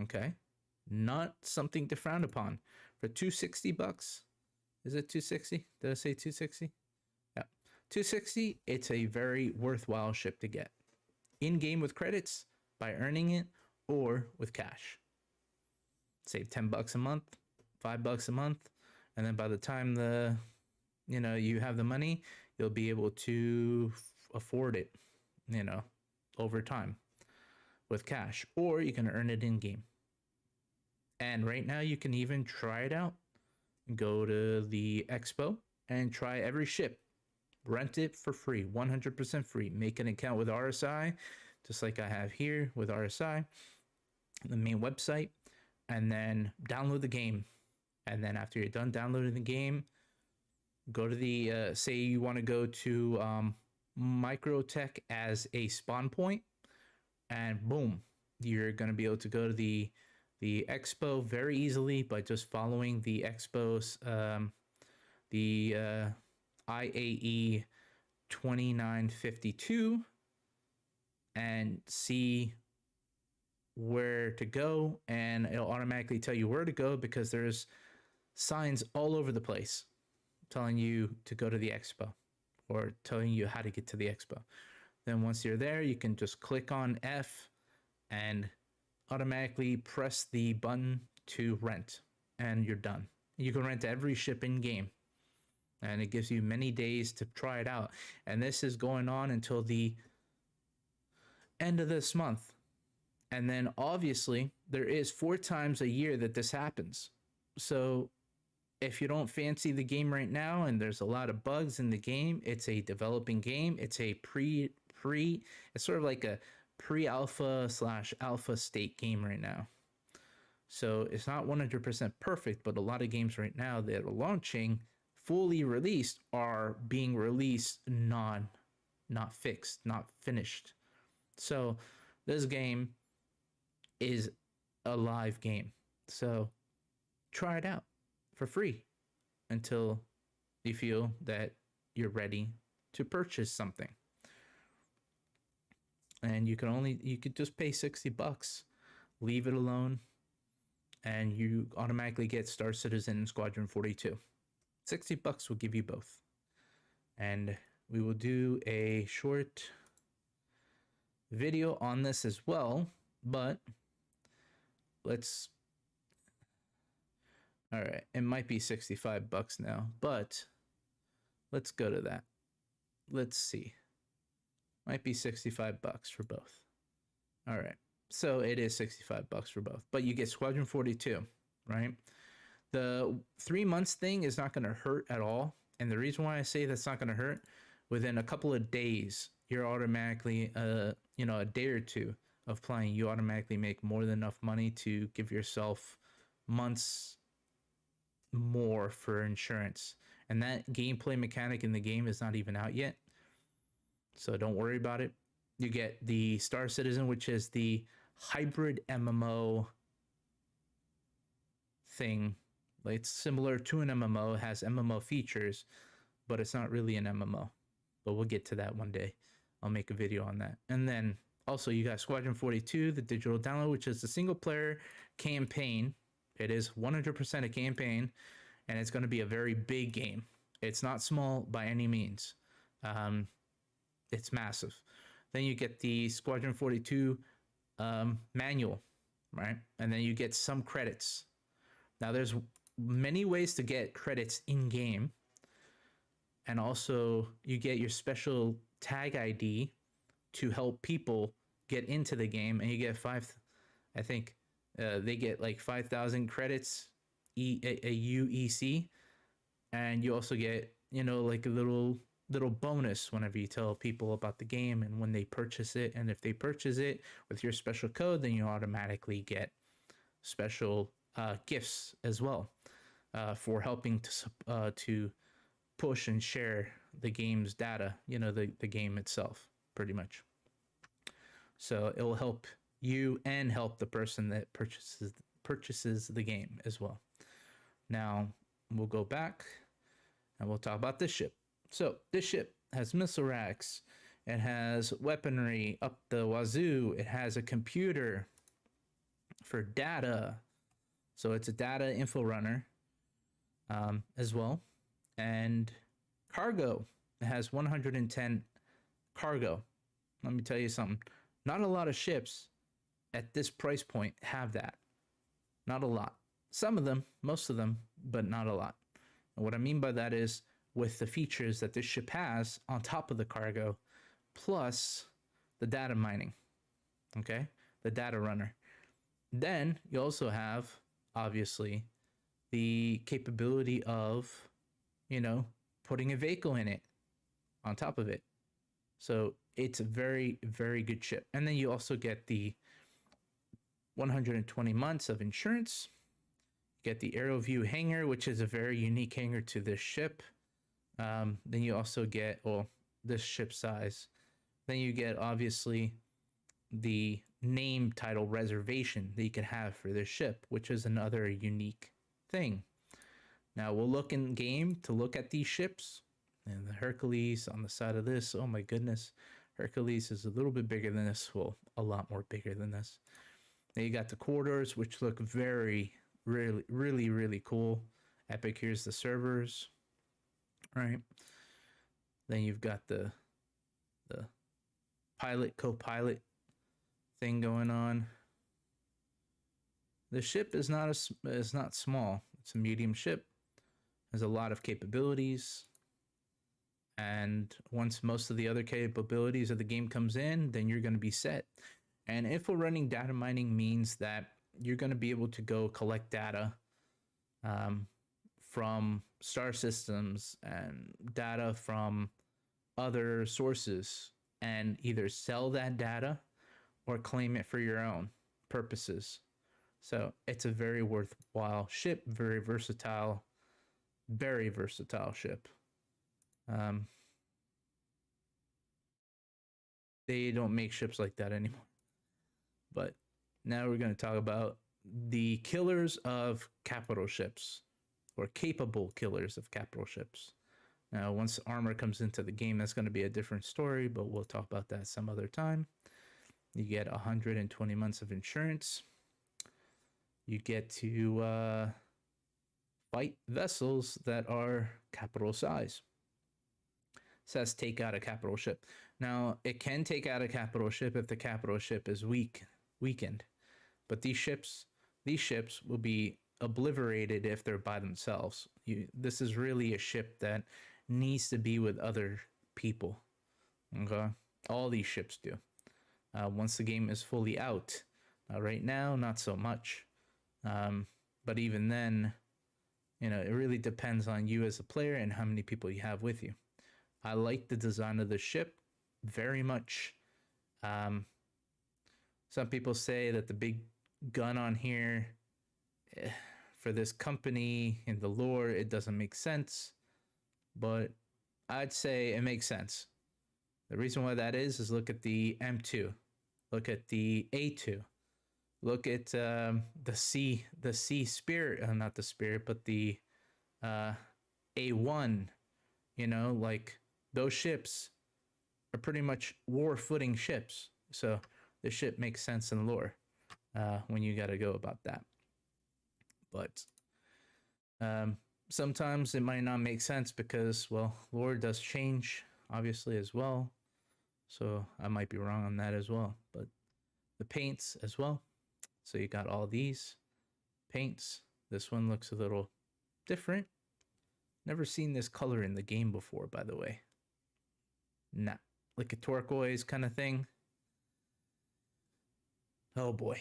Okay, not something to frown upon. For $260, is it 260? Did I say 260? Yeah, 260. It's a very worthwhile ship to get in game with credits, by earning it, or with cash. Save $10 a month, $5 a month, and then by the time you have the money, you'll be able to afford it, over time with cash, or you can earn it in game. And right now you can even try it out. Go to the expo and try every ship. Rent it for free, 100% free. Make an account with RSI, just like I have here with RSI, the main website, and then download the game. And then after you're done downloading the game, go to the, say you want to go to microTech as a spawn point, and boom, you're going to be able to go to the expo very easily by just following the expo's, the IAE 2952, and see where to go, and it'll automatically tell you where to go because there's signs all over the place telling you to go to the expo or telling you how to get to the expo. Then once you're there, you can just click on F and automatically press the button to rent, and you're done. You can rent every ship in game, and it gives you many days to try it out. And this is going on until the end of this month. And then obviously there is 4 times a year that this happens. So if you don't fancy the game right now and there's a lot of bugs in the game, it's a developing game. It's a it's sort of like a pre-alpha / alpha state game right now. So it's not 100% perfect, but a lot of games right now that are launching fully released are being released not fixed, not finished. So this game is a live game. So try it out for free until you feel that you're ready to purchase something. And you could just pay $60, leave it alone, and you automatically get Star Citizen and Squadron 42. $60 will give you both. And we will do a short video on this as well, but all right, it might be $65 now, but let's go to that. Let's see. Might be $65 for both. All right. So it is $65 for both, but you get Squadron 42, right? The 3 months thing is not going to hurt at all. And the reason why I say that's not going to hurt, within a couple of days, you're automatically, a day or two of playing, you automatically make more than enough money to give yourself months more for insurance. And that gameplay mechanic in the game is not even out yet. So don't worry about it. You get the Star Citizen, which is the hybrid MMO thing. Like, it's similar to an MMO, it has MMO features, but it's not really an MMO. But we'll get to that one day. I'll make a video on that. And then also you got Squadron 42, the digital download, which is the single player campaign. It is 100% a campaign, and it's going to be a very big game. It's not small by any means. It's massive. Then you get the Squadron 42 manual, right? And then you get some credits. Now there's many ways to get credits in game, and also you get your special tag ID to help people get into the game, and you get they get like 5,000 credits a UEC, and you also get like a little bonus whenever you tell people about the game and when they purchase it. And if they purchase it with your special code, then you automatically get special gifts as well for helping to push and share the game's data, the game itself, pretty much. So it will help you and help the person that purchases the game as well. Now we'll go back and we'll talk about this ship. So this ship has missile racks, it has weaponry up the wazoo, it has a computer for data. So it's a data info runner as well. And cargo, it has 110 cargo. Let me tell you something. Not a lot of ships at this price point have that. Not a lot. Some of them, most of them, but not a lot. And what I mean by that is, with the features that this ship has on top of the cargo, plus the data mining, okay? The data runner. Then you also have, obviously, the capability of, putting a vehicle in it on top of it. So it's a very, very good ship. And then you also get the 120 months of insurance. You get the AeroView hangar, which is a very unique hangar to this ship. Then you also get, this ship size. Then you get, obviously, the name title reservation that you can have for this ship, which is another unique thing. Now we'll look in game to look at these ships. And the Hercules on the side of this, oh my goodness. Hercules is a little bit bigger than this. Well, a lot more bigger than this. Then you got the corridors, which look very, really, really, really cool. Epic, here's the servers. Right. Then you've got the pilot, co-pilot thing going on. The ship is not small. It's a medium ship. Has a lot of capabilities. And once most of the other capabilities of the game comes in, then you're going to be set. And info running data mining means that you're going to be able to go collect data from star systems and data from other sources, and either sell that data or claim it for your own purposes. So it's a very worthwhile ship, very versatile ship. They don't make ships like that anymore. But now we're going to talk about the killers of capital ships, or capable killers of capital ships. Now, once armor comes into the game, that's going to be a different story, but we'll talk about that some other time. You get 120 months of insurance. You get to fight vessels that are capital size. It says take out a capital ship. Now, it can take out a capital ship if the capital ship is weakened. But these ships will be obliterated if they're by themselves. This is really a ship that needs to be with other people. Okay, all these ships do. Once the game is fully out, right now not so much. But even then, it really depends on you as a player and how many people you have with you. I like the design of the ship very much. Some people say that the big gun on here, for this company in the lore, it doesn't make sense, but I'd say it makes sense. The reason why that is look at the M2, look at the A2, look at the C Spirit, not the Spirit, but the A1. Like those ships are pretty much war footing ships, so the ship makes sense in lore when you got to go about that. But sometimes it might not make sense because, well, lore does change, obviously, as well. So I might be wrong on that as well. But the paints as well. So you got all these paints. This one looks a little different. Never seen this color in the game before, by the way. Nah, like a turquoise kind of thing. Oh boy.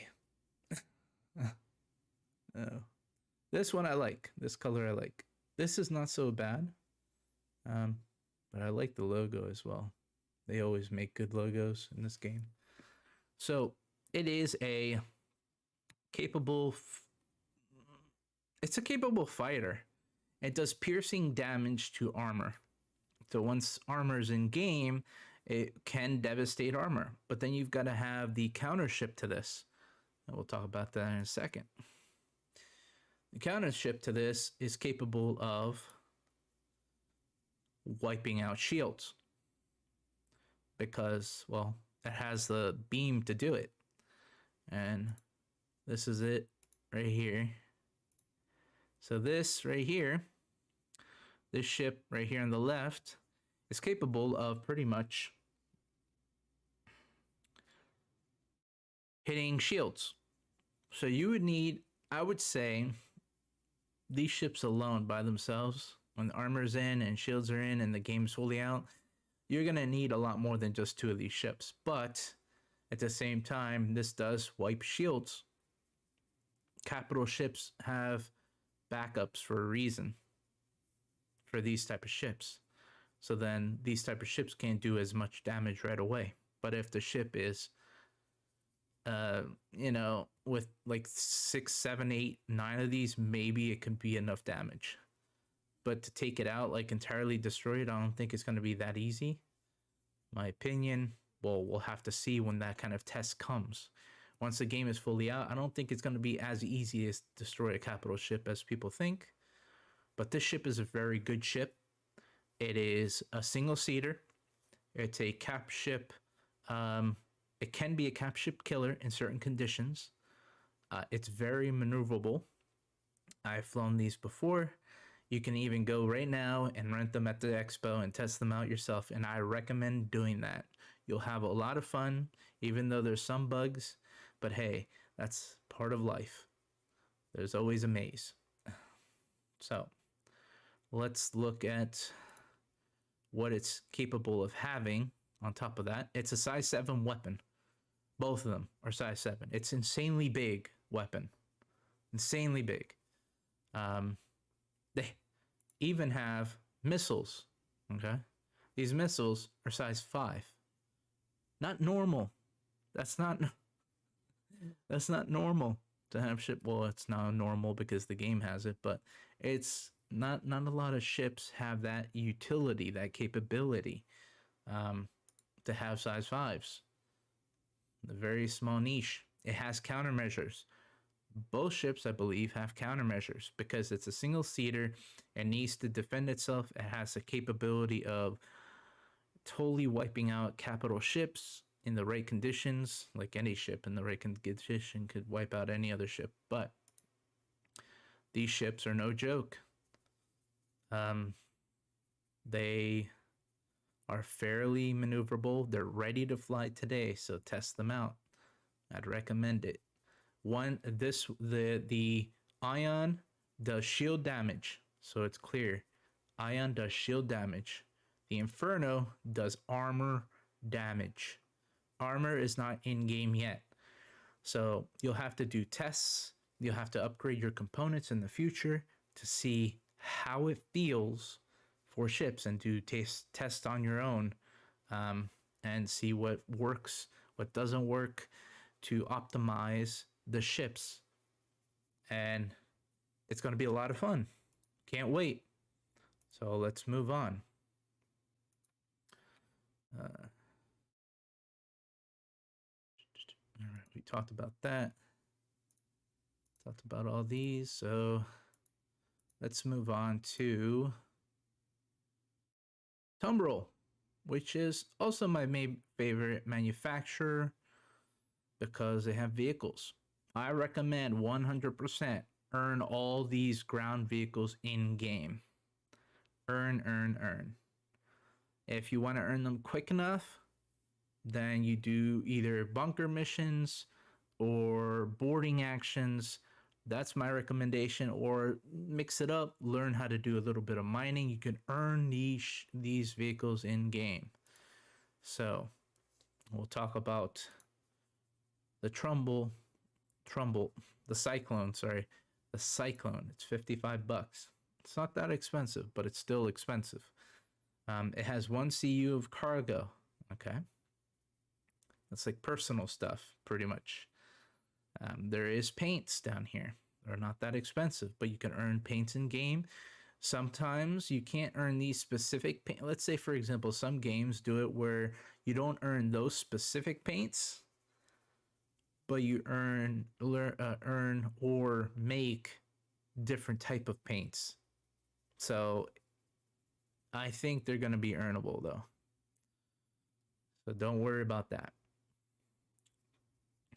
Oh. This one I like. This color I like. This is not so bad. But I like the logo as well. They always make good logos in this game. So it is a capable... It's a capable fighter. It does piercing damage to armor. So once armor is in game, it can devastate armor. But then you've got to have the counter ship to this. And we'll talk about that in a second. The counter ship to this is capable of wiping out shields. Because, well, it has the beam to do it. And this is it right here. So this right here, this ship right here on the left, is capable of pretty much hitting shields. So you would need, I would say, these ships alone by themselves, when the armor's in and shields are in and the game's fully out, you're going to need a lot more than just 2 of these ships. But at the same time, this does wipe shields. Capital ships have backups for a reason for these type of ships. So then these type of ships can't do as much damage right away. But if the ship is, with like 6, 7, 8, 9 of these, maybe it could be enough damage. But to take it out, like entirely destroy it, I don't think it's going to be that easy. My opinion, well, we'll have to see when that kind of test comes. Once the game is fully out, I don't think it's going to be as easy as destroy a capital ship as people think. But this ship is a very good ship. It is a single-seater. It's a cap ship. It can be a cap ship killer in certain conditions. It's very maneuverable. I've flown these before. You can even go right now and rent them at the expo and test them out yourself, and I recommend doing that. You'll have a lot of fun, even though there's some bugs, but hey, that's part of life. There's always a maze. So, let's look at what it's capable of having. On top of that, it's a size 7 weapon. Both of them are size 7. It's insanely big weapon. Insanely big. They even have missiles. Okay? These missiles are size 5. Not normal. That's not normal. to have ship. Well, it's now normal because the game has it, but it's not a lot of ships have that utility, that capability, to have size 5s. A very small niche. It has countermeasures. Both ships, I believe, have countermeasures because it's a single seater. It needs to defend itself. It has the capability of totally wiping out capital ships in the right conditions. Like any ship in the right condition could wipe out any other ship. But these ships are no joke. They are fairly maneuverable. They're ready to fly today, so test them out. I'd recommend it. The Ion does shield damage, so it's clear. Ion does shield damage. The Inferno does armor damage. Armor is not in game yet, so you'll have to do tests. You'll have to upgrade your components in the future to see how it feels for ships and do tests on your own, and see what works, what doesn't work, to optimize the ships. And it's going to be a lot of fun. Can't wait. So let's move on. All right, we talked about that. Talked about all these. So let's move on to Tumbril, which is also my favorite manufacturer because they have vehicles. I recommend 100% earn all these ground vehicles in game. Earn. If you want to earn them quick enough, then you do either bunker missions or boarding actions. That's my recommendation. Or mix it up, learn how to do a little bit of mining. You can earn these vehicles in game. So we'll talk about the Cyclone. The Cyclone. It's $55. It's not that expensive, but it's still expensive. It has 1 CU of cargo. Okay, that's like personal stuff, pretty much. There is paints down here. They're not that expensive, but you can earn paints in game. Sometimes you can't earn these specific paint. Let's say, for example, some games do it where you don't earn those specific paints, but you earn or make different type of paints. So I think they're going to be earnable though. So don't worry about that.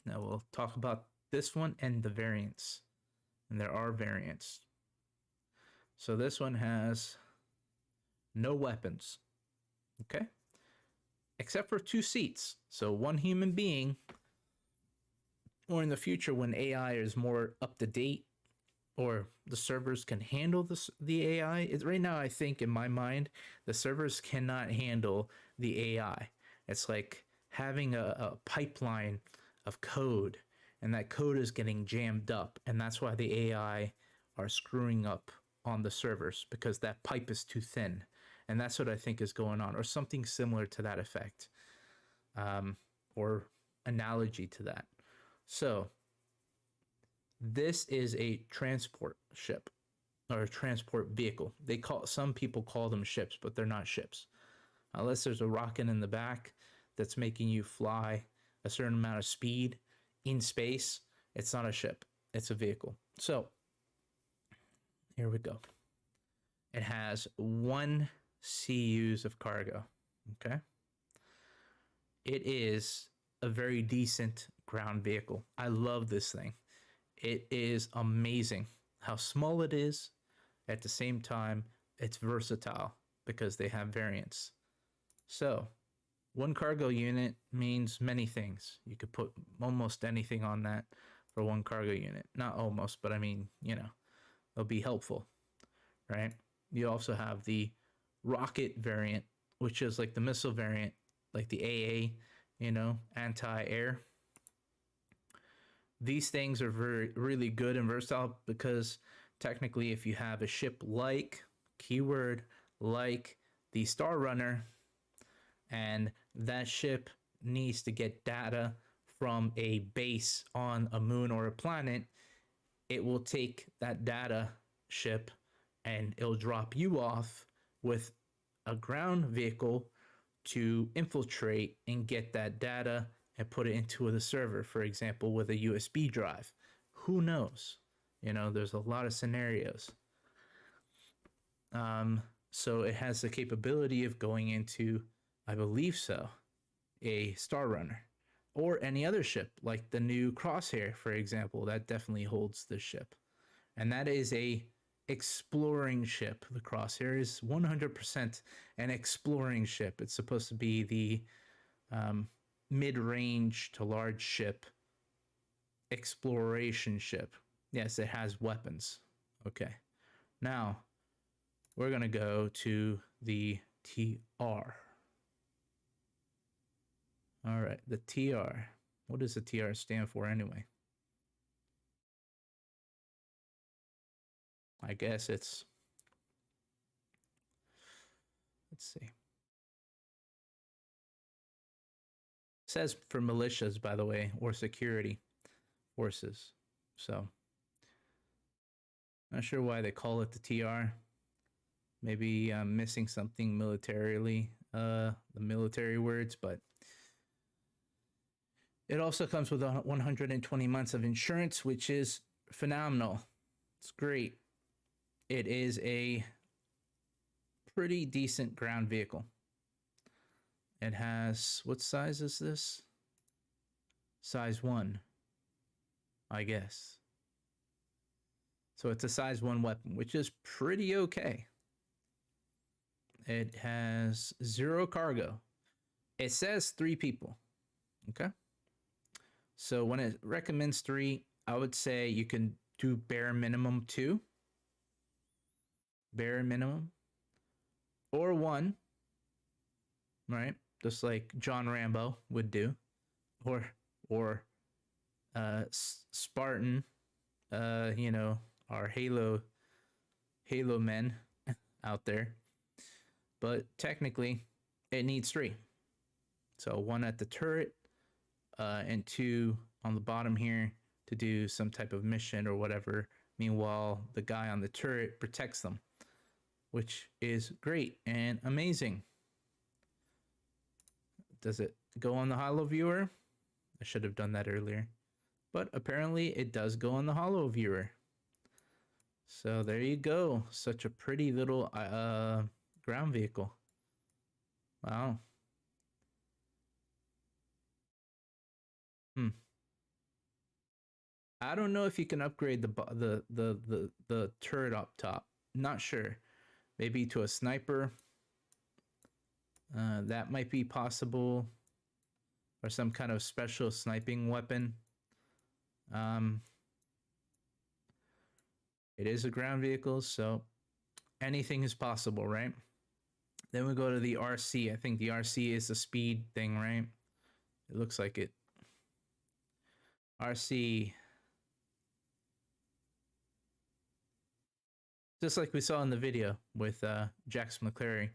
Now we'll talk about this one and the variants. And there are variants. So this one has no weapons. Okay? Except for 2 seats. So 1 human being, or in the future when AI is more up to date, or the servers can handle the AI. Right now, I think in my mind, the servers cannot handle the AI. It's like having a pipeline of code, and that code is getting jammed up, and that's why the AI are screwing up on the servers, because that pipe is too thin. And that's what I think is going on, or something similar to that effect, or analogy to that. So this is a transport ship, or a transport vehicle. Some people call them ships, but they're not ships. Unless there's a rocket in the back that's making you fly a certain amount of speed in space, it's not a ship, it's a vehicle. So here we go. It has 1 CUs of cargo. Okay. It is a very decent ground vehicle. I love this thing. It is amazing how small it is. At the same time, it's versatile because they have variants. So 1 cargo unit means many things. You could put almost anything on that for 1 cargo unit. Not almost, but I mean, it'll be helpful, right? You also have the rocket variant, which is like the missile variant, like the AA, anti-air. These things are really good and versatile because technically if you have a ship like the Star Runner, and that ship needs to get data from a base on a moon or a planet, it will take that data ship and it'll drop you off with a ground vehicle to infiltrate and get that data and put it into the server, for example, with a USB drive. Who knows? You know, there's a lot of scenarios. So it has the capability of going into, I believe so, a Star Runner or any other ship, like the new Crosshair, for example. That definitely holds this ship. And that is a exploring ship. The Crosshair is 100% an exploring ship. It's supposed to be the mid-range to large ship exploration ship. Yes, it has weapons. Okay. Now, we're going to go to the TR. All right, the TR. What does the TR stand for anyway? I guess it's, let's see. It says for militias, by the way, or security forces. So, not sure why they call it the TR. Maybe I'm missing something militarily, the military words, but it also comes with 120 months of insurance, which is phenomenal. It's great. It is a pretty decent ground vehicle. It has, what size is this? Size 1, I guess. So it's a size 1 weapon, which is pretty okay. It has 0 cargo. It says 3 people. Okay. So when it recommends 3, I would say you can do bare minimum 2. Bare minimum. Or 1. Right? Just like John Rambo would do. Or Spartan, you know, our Halo men out there. But technically, it needs 3. So 1 at the turret, and 2 on the bottom here to do some type of mission or whatever. Meanwhile, the guy on the turret protects them, which is great and amazing. Does it go on the holo viewer? I should have done that earlier. But apparently it does go on the holo viewer. So there you go. Such a pretty little ground vehicle. Wow. I don't know if you can upgrade the turret up top. Not sure. Maybe to a sniper. That might be possible. Or some kind of special sniping weapon. It is a ground vehicle, so anything is possible, right? Then we go to the RC. I think the RC is the speed thing, right? It looks like it. RC. Just like we saw in the video with Jax McClary.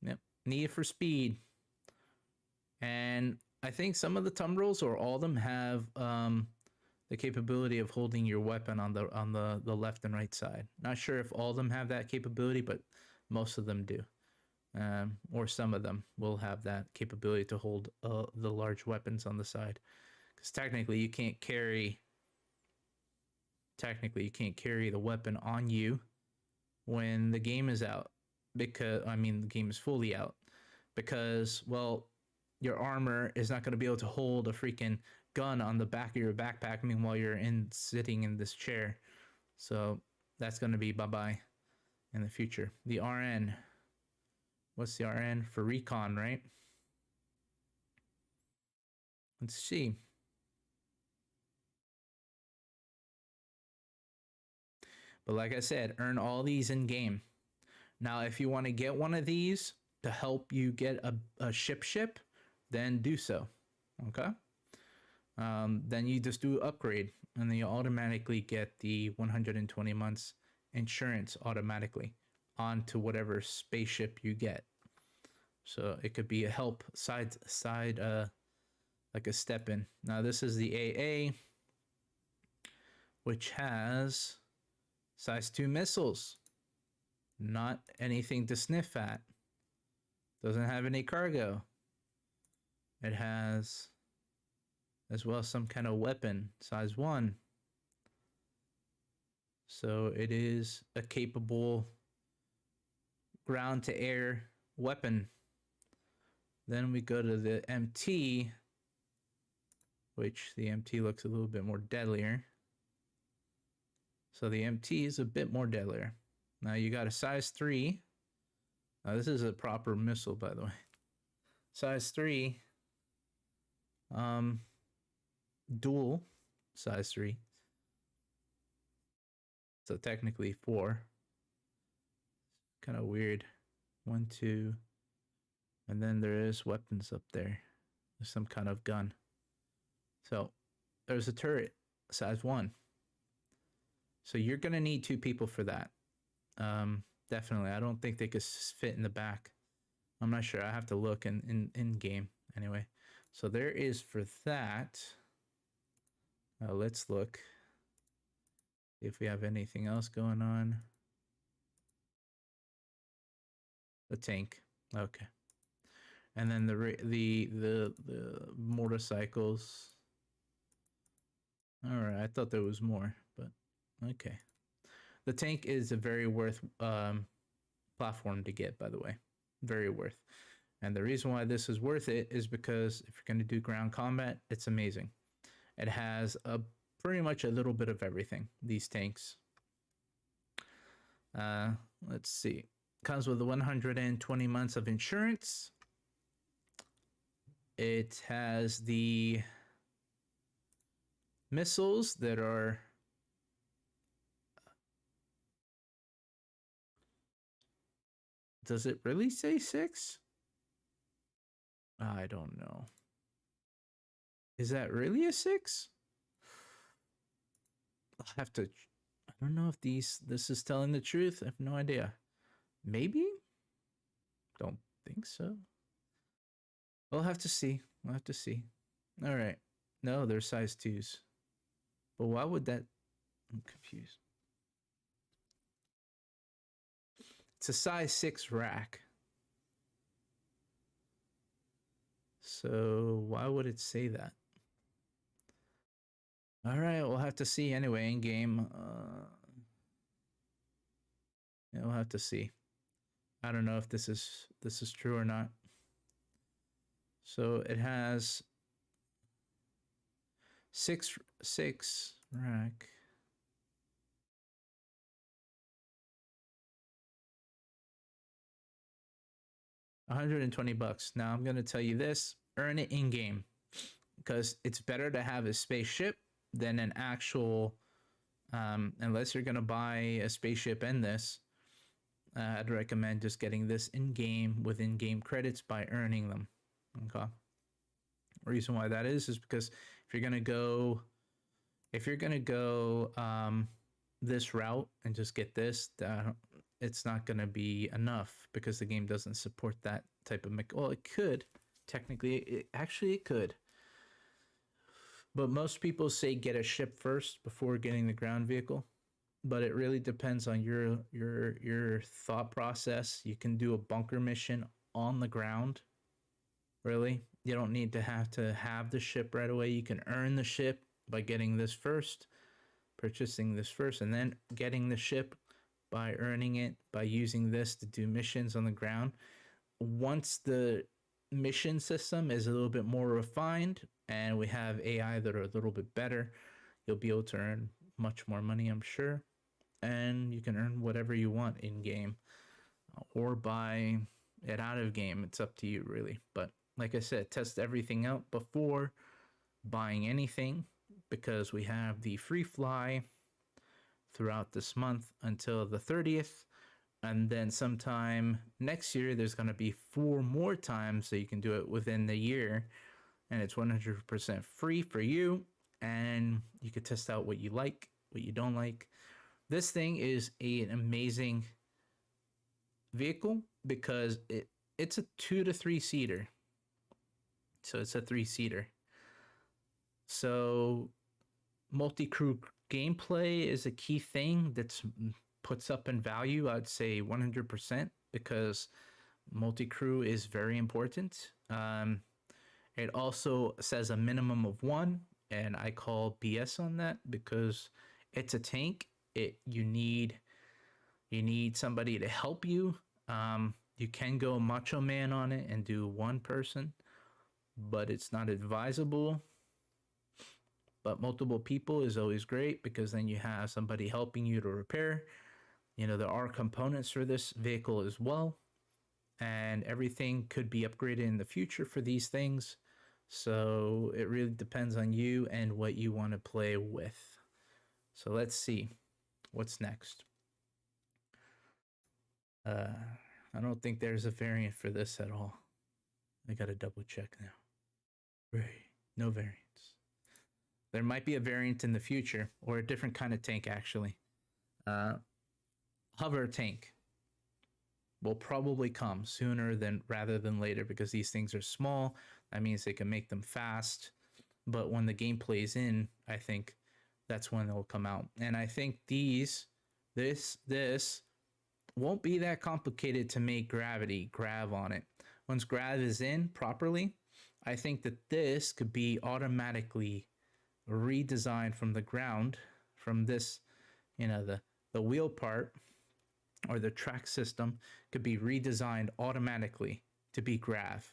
Yep. Need for speed. And I think some of the Tumbrils or all of them have the capability of holding your weapon on the left and right side. Not sure if all of them have that capability, but most of them do. Or some of them will have that capability to hold the large weapons on the side. Because technically you can't carry the weapon on you when the game is out. Because, I mean, the game is fully out. Because, well, your armor is not going to be able to hold a freaking gun on the back of your backpack meanwhile you're sitting in this chair. So that's going to be bye-bye in the future. The RN. What's the RN? For recon, right? Let's see. But like I said, earn all these in game. Now, if you want to get one of these to help you get a ship, then do so. Okay? Then you just do upgrade, and then you automatically get the 120 months insurance automatically onto whatever spaceship you get. So it could be a help side like a step in. Now this is the AA. which has size 2 missiles. Not anything to sniff at. Doesn't have any cargo. It has as well some kind of weapon, size 1. So it is a capable ground to air weapon. Then we go to the MT, which the MT looks a little bit more deadlier. So the MT is a bit more deadlier. Now you got a size 3. Now this is a proper missile, by the way. Size 3. Dual size 3. So technically 4. Kind of weird. 1, 2. And then there is weapons up there. There's some kind of gun. So there's a turret, size 1. So you're going to need 2 people for that. Definitely. I don't think they could fit in the back. I'm not sure. I have to look in game anyway. So there is for that. Let's look if we have anything else going on. The tank. Okay. And then the motorcycles. All right, I thought there was more, but okay. The tank is a very worth platform to get, by the way. Very worth. And the reason why this is worth it is because if you're going to do ground combat, it's amazing. It has pretty much a little bit of everything, these tanks. Let's see. Comes with 120 months of insurance. It has the missiles that are does it really say 6? I don't know. Is that really a 6? I'll have to. I don't know if this is telling the truth. I have no idea. Maybe? Don't think so. We'll have to see. We'll have to see. All right. No, they're size 2s. But why would that? I'm confused. It's a size 6 rack. So why would it say that? All right, we'll have to see anyway in game. Yeah, we'll have to see. I don't know if this is true or not. So it has 6 rack. $120. Now I'm gonna tell you this: earn it in game, because it's better to have a spaceship than an actual. Unless you're gonna buy a spaceship and this, I'd recommend just getting this in game with in-game credits by earning them. Okay. The reason why that is because if you're gonna go this route and just get this, it's not gonna be enough because the game doesn't support that type of well, it could technically, it could, but most people say get a ship first before getting the ground vehicle. But it really depends on your thought process. You can do a bunker mission on the ground. Really, you don't need to have the ship right away. You can earn the ship by getting this first, purchasing this first, and then getting the ship by earning it by using this to do missions on the ground. Once the mission system is a little bit more refined and we have AI that are a little bit better, you'll be able to earn much more money, I'm sure. And you can earn whatever you want in game or buy it out of game. It's up to you, really. But like I said, test everything out before buying anything, because we have the free fly throughout this month until the 30th. And then sometime next year, there's going to be 4 more times so you can do it within the year. And it's 100% free for you. And you can test out what you like, what you don't like. This thing is an amazing vehicle because it's a 2 to 3 seater. So it's a 3-seater. So multi-crew gameplay is a key thing that's puts up in value, I'd say 100%, because multi-crew is very important. It also says a minimum of 1, and I call BS on that because it's a tank. You need somebody to help you. You can go Macho Man on it and do 1 person, but it's not advisable. But multiple people is always great because then you have somebody helping you to repair. There are components for this vehicle as well, and everything could be upgraded in the future for these things. So it really depends on you and what you want to play with. So let's see what's next. I don't think there's a variant for this at all. I gotta double check now. Right, no variants. There might be a variant in the future, or a different kind of tank actually. Hover tank will probably come sooner rather than later because these things are small. That means they can make them fast. But when the game plays in, I think that's when they'll come out. And I think this won't be that complicated to make grav on it. Once grav is in properly, I think that this could be automatically redesigned from the ground, from this, the wheel part or the track system could be redesigned automatically to be grav.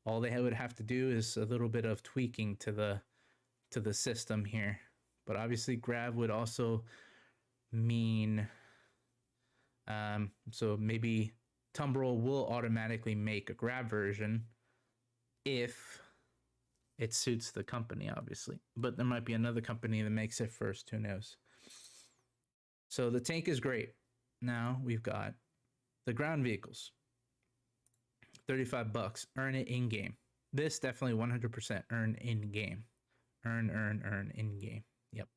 All they would have to do is a little bit of tweaking to the system here. But obviously grav would also mean, so maybe Tumbril will automatically make a grav version if it suits the company, obviously. But there might be another company that makes it first, who knows? So the tank is great. Now we've got the ground vehicles. $35. Earn it in-game. This definitely 100% earn in-game. Earn in-game. Yep.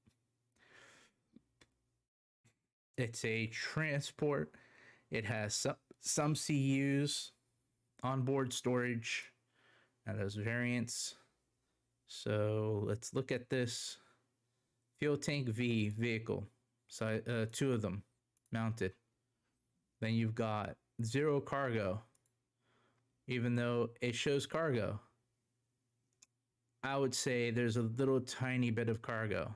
It's a transport. It has some CUs, onboard storage, and those variants. So let's look at this. Fuel tank V vehicle. So 2 of them mounted. Then you've got 0 cargo. Even though it shows cargo, I would say there's a little tiny bit of cargo.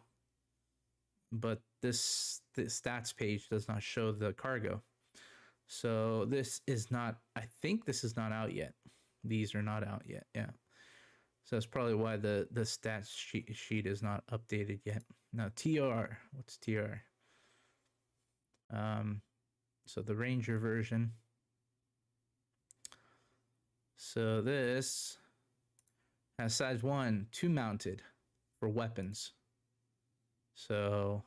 But the stats page does not show the cargo. So this is not, I think this is not out yet. These are not out yet, yeah. So that's probably why the stats sheet is not updated yet. Now TR, what's TR? So the Ranger version. So this has size 1, 2 mounted for weapons. So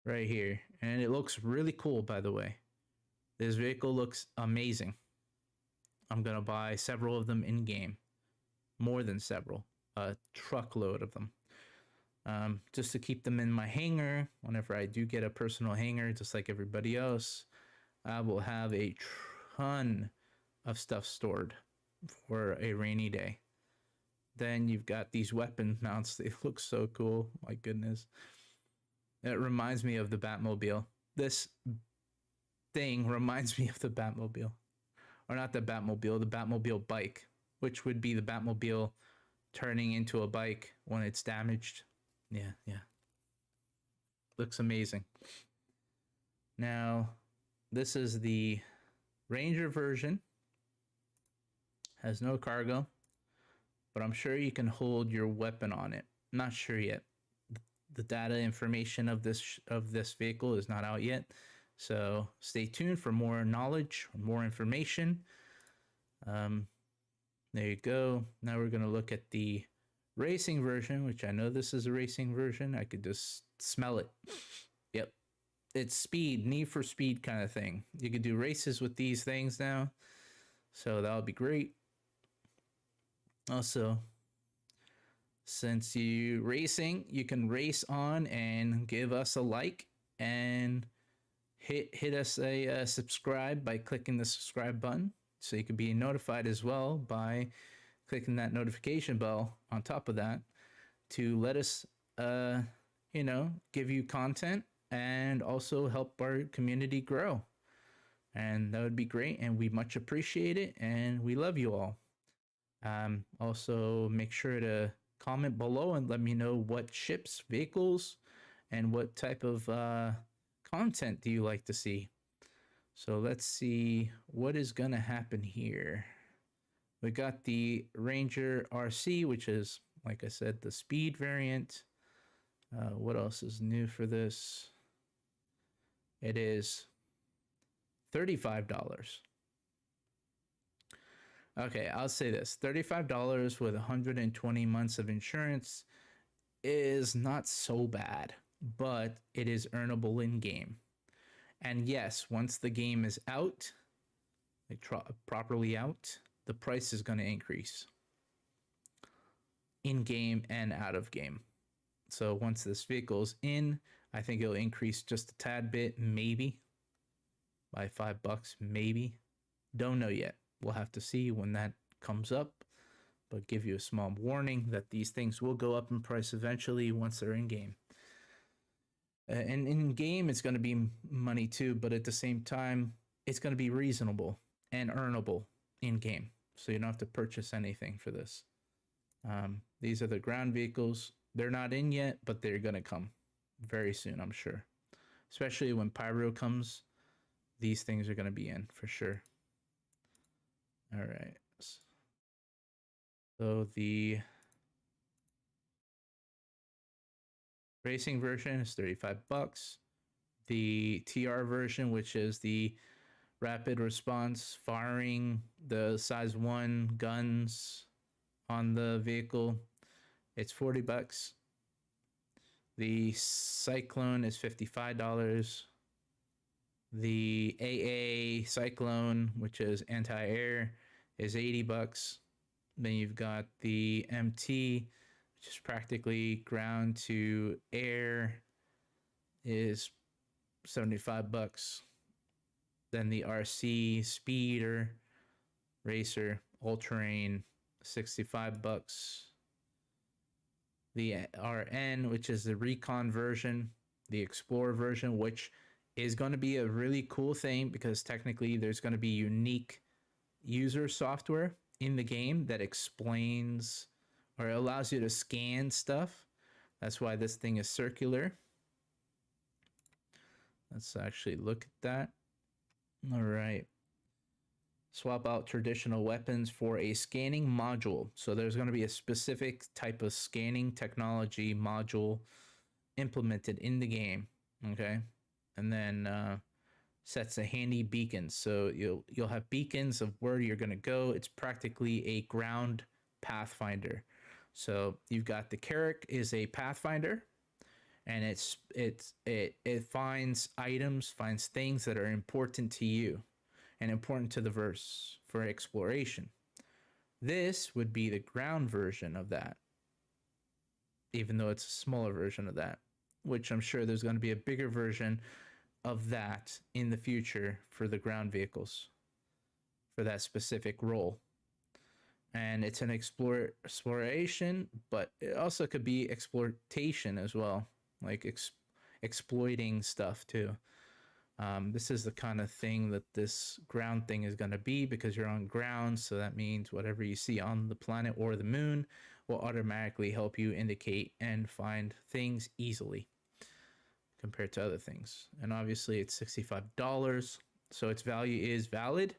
right here, and it looks really cool, by the way. This vehicle looks amazing. I'm gonna buy several of them in game, more than several, a truckload of them, just to keep them in my hangar. Whenever I do get a personal hangar, just like everybody else, I will have a ton of stuff stored for a rainy day. Then you've got these weapon mounts. They look so cool. My goodness. It reminds me of the Batmobile. This thing reminds me of the Batmobile. Or not the Batmobile, the Batmobile bike, which would be the Batmobile turning into a bike when it's damaged. Yeah. Looks amazing. Now, this is the Ranger version. Has no cargo, but I'm sure you can hold your weapon on it. Not sure yet. The data information of this vehicle is not out yet, so stay tuned for more knowledge, more information. There you go. Now we're going to look at the racing version, which I know this is a racing version. I could just smell it. Yep, it's speed, Need for Speed kind of thing. You could do races with these things now, so that would be great. Also, since you racing, you can race on and give us a like and hit us a subscribe by clicking the subscribe button, so you can be notified as well by clicking that notification bell on top of that to let us give you content and also help our community grow. And that would be great, and we much appreciate it, and we love you all. Also, make sure to comment below and let me know what ships, vehicles, and what type of content do you like to see. So let's see what is going to happen here. We got the Ranger RC, which is, like I said, the speed variant. What else is new for this? It is $35. Okay, I'll say this. $35 with 120 months of insurance is not so bad, but it is earnable in-game. And yes, once the game is out, like properly out, the price is going to increase. In-game and out of game. So once this vehicle's in, I think it'll increase just a tad bit, maybe. By $5, maybe. Don't know yet. We'll have to see when that comes up, but give you a small warning that these things will go up in price eventually once they're in game. And in game, it's going to be money too, but at the same time, it's going to be reasonable and earnable in game. So you don't have to purchase anything for this. These are the ground vehicles. They're not in yet, but they're going to come very soon, I'm sure. Especially when Pyro comes, these things are going to be in for sure. All right. So the racing version is $35. The TR version, which is the rapid response firing, the size 1 guns on the vehicle, it's $40. The Cyclone is $55. The AA Cyclone, which is anti-air, is $80. Then you've got the MT, which is practically ground to air, is $75. Then the RC Speeder Racer All-Terrain, $65. The RN, which is the Recon version, the Explorer version, which is going to be a really cool thing because technically there's going to be unique user software in the game that explains or allows you to scan stuff. That's why this thing is circular. Let's actually look at that. All right. Swap out traditional weapons for a scanning module. So there's going to be a specific type of scanning technology module implemented in the game. Okay. And then sets a handy beacon. So you'll have beacons of where you're going to go. It's practically a ground pathfinder. So you've got the Carrack is a pathfinder, and it finds items, finds things that are important to you and important to the verse for exploration. This would be the ground version of that, even though it's a smaller version of that, which I'm sure there's going to be a bigger version of that in the future for the ground vehicles for that specific role. And it's an exploration, but it also could be exploitation as well, like exploiting stuff too. This is the kind of thing that this ground thing is going to be, because you're on ground, so that means whatever you see on the planet or the moon will automatically help you indicate and find things easily compared to other things. And obviously it's $65, so its value is valid,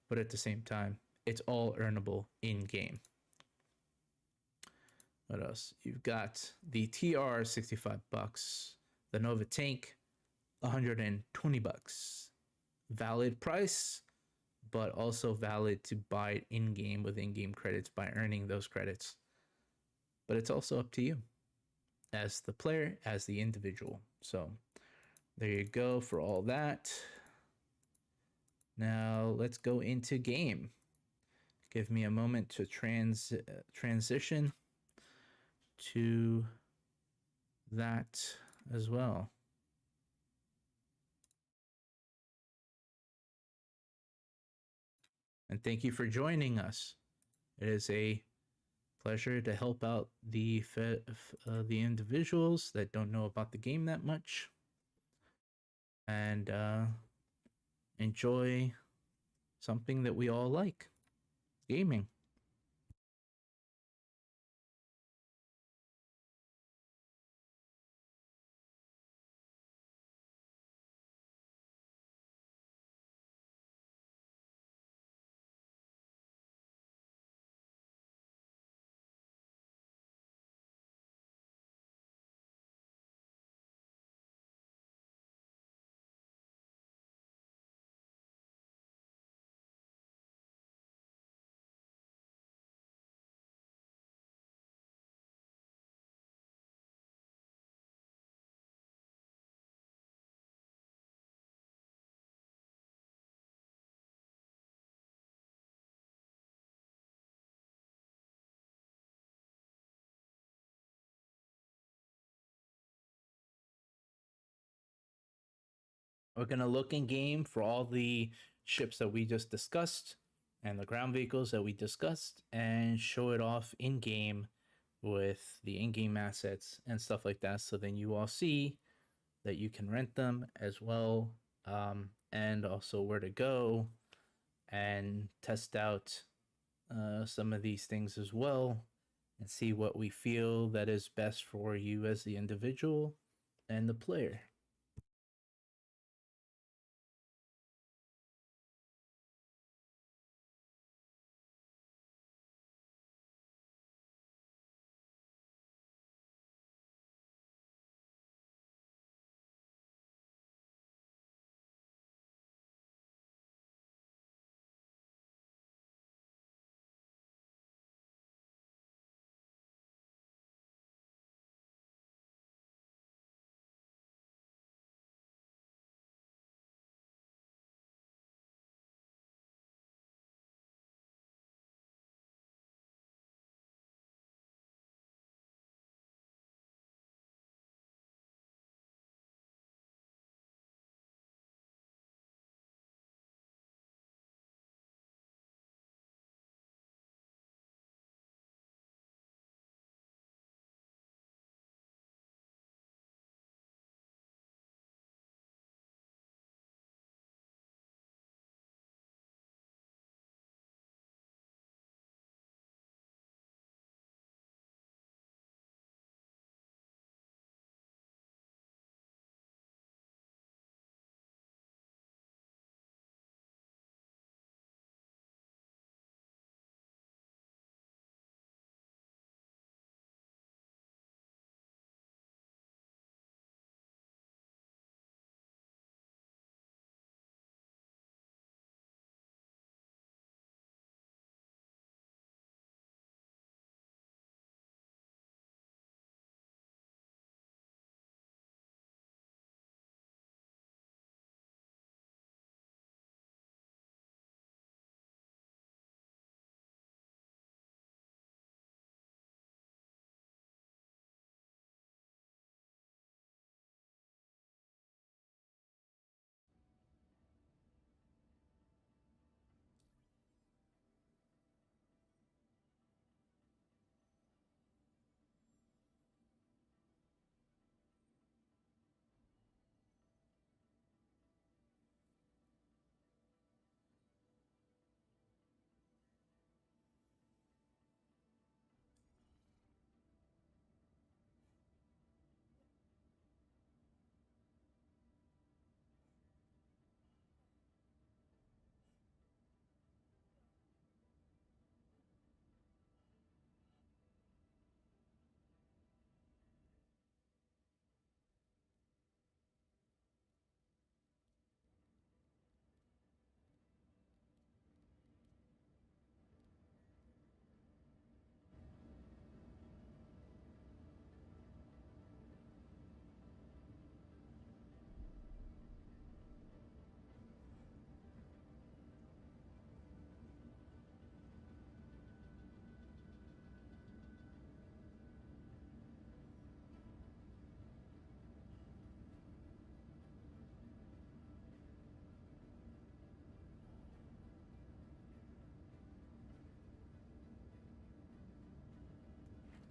but at the same time, it's all earnable in game. What else? You've got the TR, $65. The Nova Tank, $120. Valid price, but also valid to buy it in-game with in-game credits by earning those credits. But it's also up to you as the player, as the individual. So there you go for all that. Now let's go into game. Give me a moment to transition to that as well. And thank you for joining us. It is a pleasure to help out the individuals that don't know about the game that much, and enjoy something that we all like, gaming. We're going to look in game for all the ships that we just discussed and the ground vehicles that we discussed, and show it off in game with the in-game assets and stuff like that, so then you all see that you can rent them as well, and also where to go and test out some of these things as well, and see what we feel that is best for you as the individual and the player.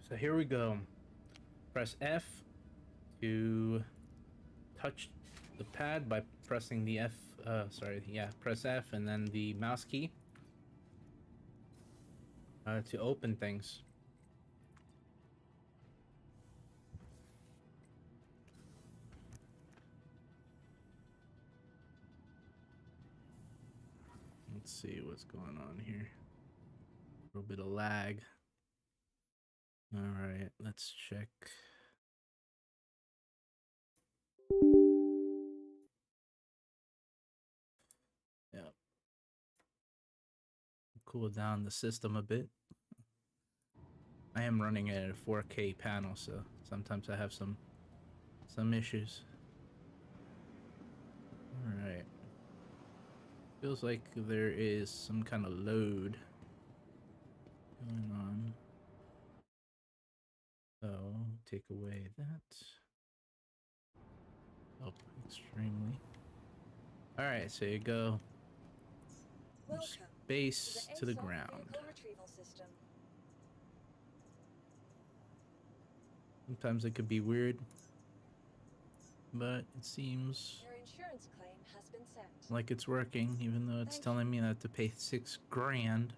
So here we go. Press F to touch the pad by pressing the F, press F and then the mouse key to open things. Let's see what's going on here. A little bit of lag. All right, let's check. Yeah. Cool down the system a bit. I am running a 4K panel, so sometimes I have some issues. All right. Feels like there is some kind of load going on. So take away that. Oh, extremely. All right, so you go. Base to the ground. Sometimes it could be weird, but it seems your insurance claim has been sent. Like it's working, even though it's telling me I have to pay $6 grand.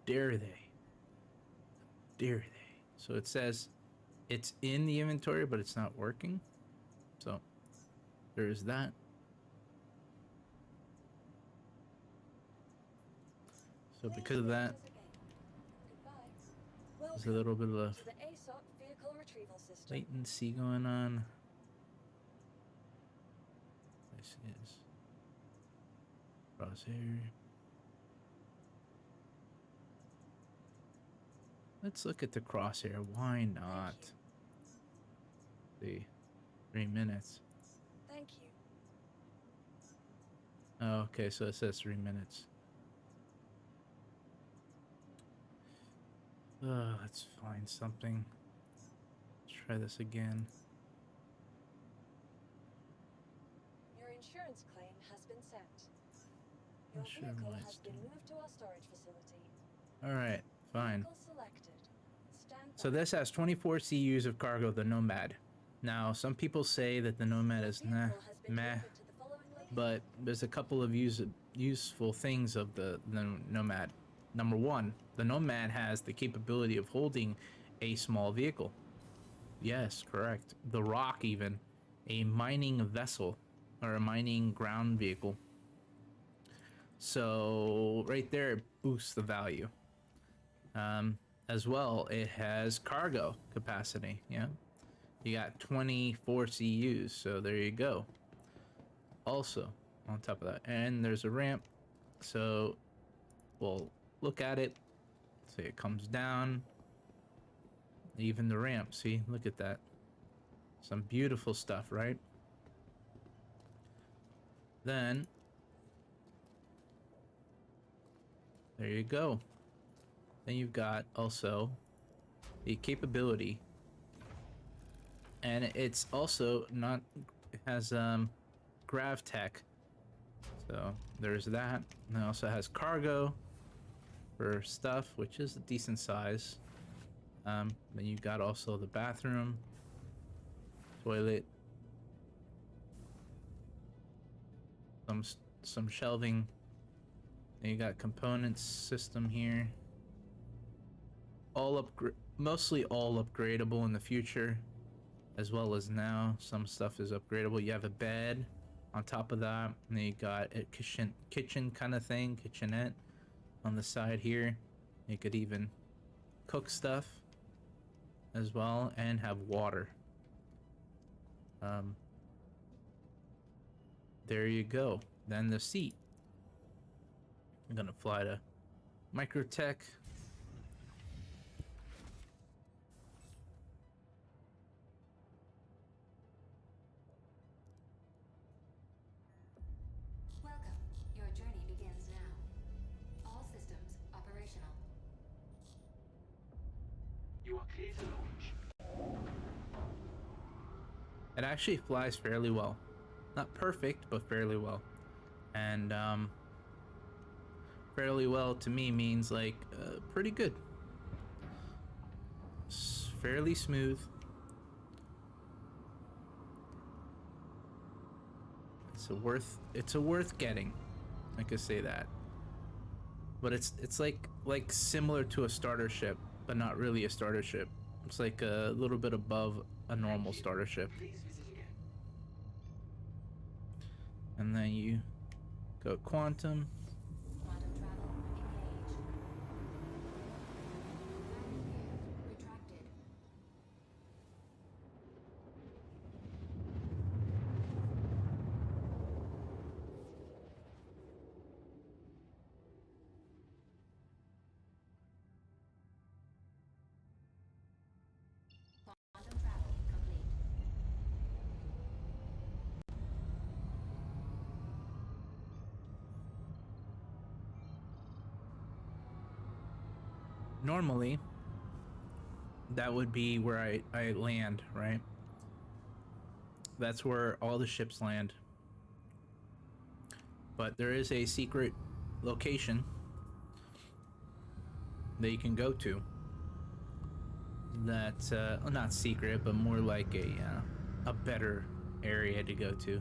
Dare they? Dare they? So it says it's in the inventory, but it's not working. So there's that. So because of that, there's a little bit of latency going on. This is crosshair. Let's look at the crosshair. Why not? See, 3 minutes. Thank you. Oh, okay, so it says 3 minutes. Let's find something. Let's try this again. Your insurance claim has been sent. Your vehicle has been moved to our storage facility. Alright, fine. Vehicle selected. Stand So this has 24 CUs of cargo, the Nomad. Now, some people say that the Nomad is meh, but there's a couple of useful things of the Nomad. Number one, the Nomad has the capability of holding a small vehicle. Yes, correct. The Rock, even. A mining vessel, or a mining ground vehicle. So, right there, it boosts the value. As well, it has cargo capacity, yeah? You got 24 CUs, so there you go. Also, on top of that, and there's a ramp, so we'll look at it. See, it comes down. Even the ramp, see, look at that. Some beautiful stuff, right? Then, there you go. Then you've got also the capability, and it's also not, it has GravTech, so there's that. And it also has cargo for stuff, which is a decent size. Then you've got also the bathroom, toilet, some shelving. Then you got components system here. Mostly all upgradable in the future, as well as now. Some stuff is upgradable. You have a bed on top of that, and then you got a kitchen kind of thing, kitchenette on the side here. You could even cook stuff as well, and have water. There you go. Then the seat. I'm gonna fly to microTech. Welcome. Your journey begins now. All systems operational. You are clear to launch. It actually flies fairly well. Not perfect, but fairly well. And fairly well to me means like pretty good. fairly smooth. It's a worth getting. I could say that. But it's like similar to a starter ship, but not really a starter ship. It's like a little bit above a normal starter ship. And then you go quantum. Quantum travel engaged. Landing gear retracted. Quantum travel complete. Normally, that would be where I land, right? That's where all the ships land. But there is a secret location that you can go to. That's well, not secret, but more like a better area to go to.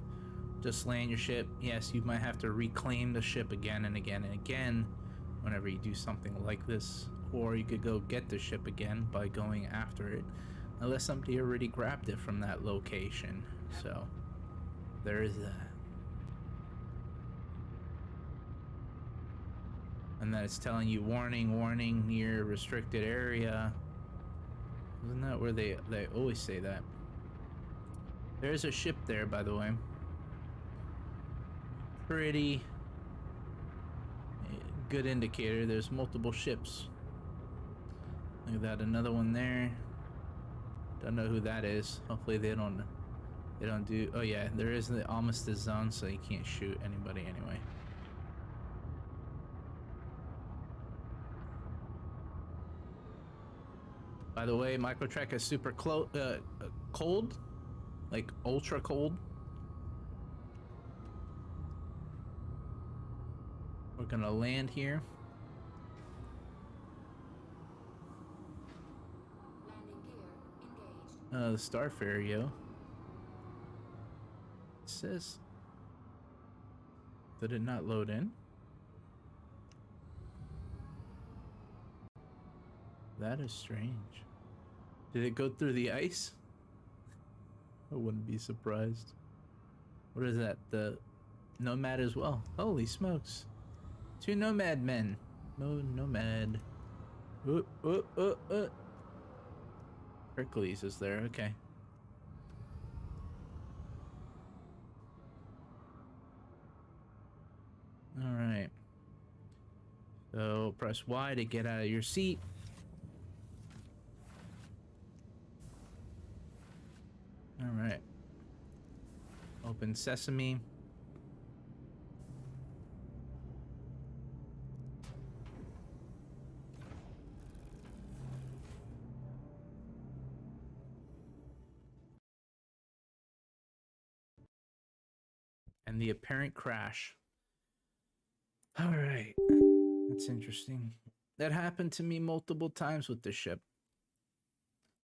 Just land your ship. Yes, you might have to reclaim the ship again and again and again whenever you do something like this. Or you could go get the ship again by going after it, unless somebody already grabbed it from that location. So there is that. And then it's telling you warning, warning, near restricted area. Isn't that where they always say that? There's a ship there, by the way. Pretty good indicator. There's multiple ships. Look at that, another one there. Don't know who that is. Hopefully they don't do. Oh yeah, there is the armistice zone, so you can't shoot anybody anyway. By the way, microTech is super cold, like ultra cold. We're gonna land here. Landing gear engaged. The Starfarer, yo. It says, did it not load in? That is strange. Did it go through the ice? I wouldn't be surprised. What is that? The Nomad as well. Holy smokes. 2 Nomad men. Nomad. Hercules is there, okay. Alright. So press Y to get out of your seat. Alright. Open sesame. And the apparent crash. Alright. That's interesting. That happened to me multiple times with this ship.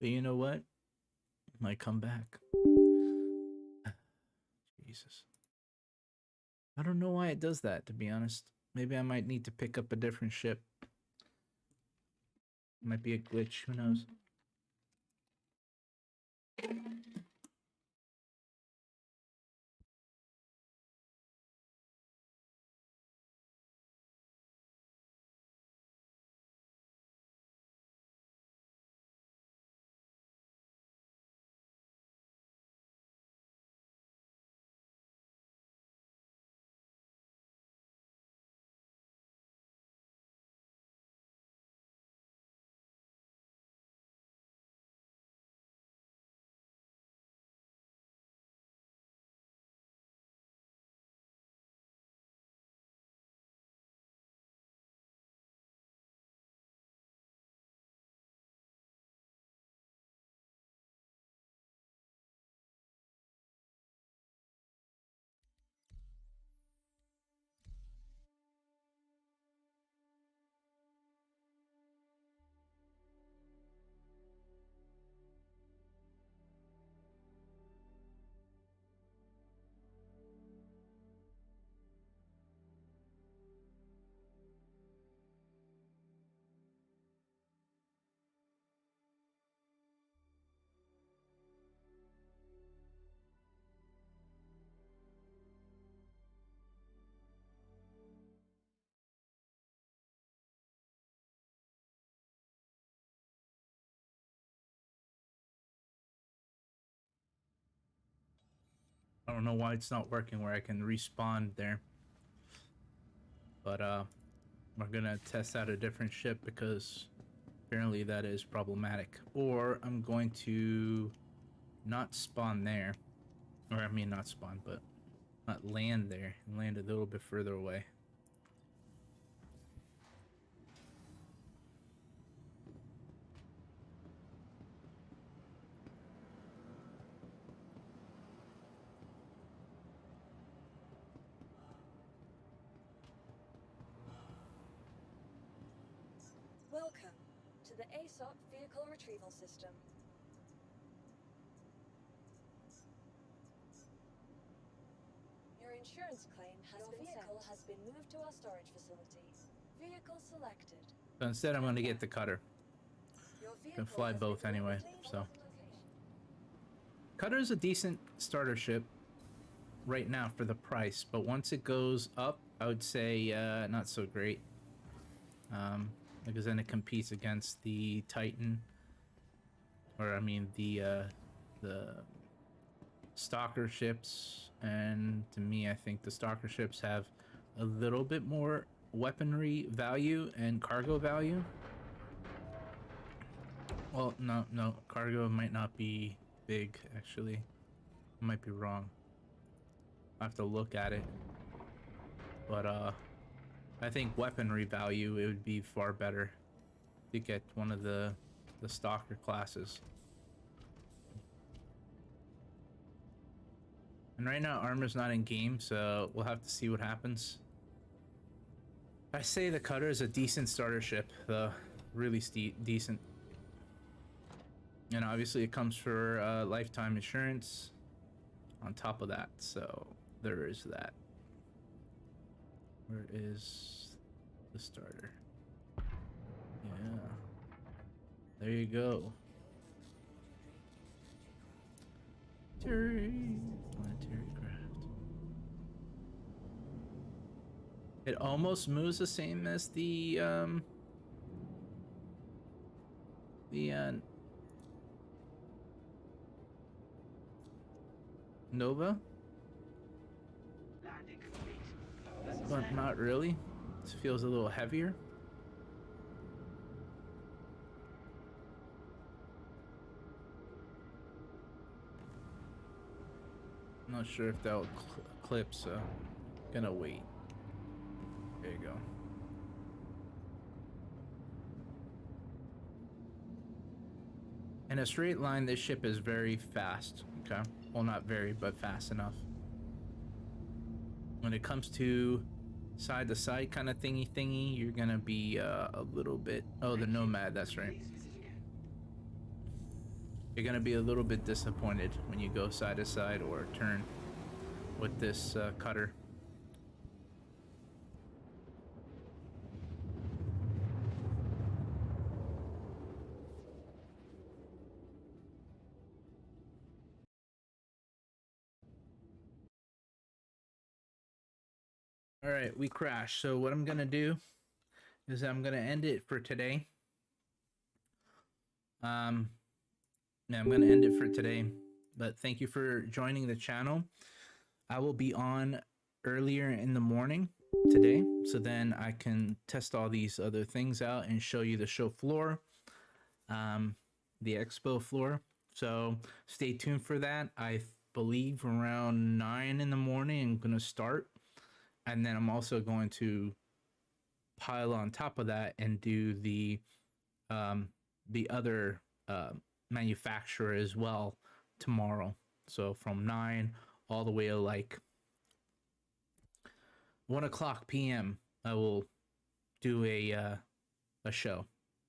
But you know what? It might come back. Jesus. I don't know why it does that, to be honest. Maybe I might need to pick up a different ship. Might be a glitch, who knows? I don't know why it's not working where I can respawn there. But we're gonna test out a different ship because apparently that is problematic. Or I'm going to not spawn there. Or I mean not spawn, but not land there and land a little bit further away. Welcome to the ASOP Vehicle Retrieval System. Your insurance claim has been moved to our storage facility. Vehicle selected. So instead I'm going to get the cutter. Can fly both anyway, so. Cutter is a decent starter ship right now for the price, but once it goes up, I would say not so great. Because then it competes against the Titan, or I mean the Stalker ships, and to me I think the Stalker ships have a little bit more weaponry value and cargo value. Well, no, cargo might not be big, actually. I might be wrong. I have to look at it. But I think weaponry value, it would be far better to get one of the Stalker classes. And right now armor's not in game, so we'll have to see what happens. I say the cutter is a decent starter ship, though. Really decent. And obviously it comes for lifetime insurance on top of that, so there is that. Where is the starter? Yeah. There you go. Planetary craft. It almost moves the same as the Nova, but not really. This feels a little heavier. I'm not sure if that'll clip, so gonna wait. There you go. In a straight line, this ship is very fast. Okay, well, not very, but fast enough. When it comes to side to side kind of thingy, you're gonna be a little bit. Oh, the Nomad, that's right. You're gonna be a little bit disappointed when you go side to side or turn with this cutter. All right, we crashed. So what I'm gonna do is I'm gonna end it for today. Yeah, I'm gonna end it for today. But thank you for joining the channel. I will be on earlier in the morning today, so then I can test all these other things out and show you the show floor, the expo floor. So stay tuned for that. I believe around 9 in the morning I'm gonna start. And then I'm also going to pile on top of that and do the other manufacturer as well tomorrow. So from 9 all the way to like 1:00 p.m. I will do a show.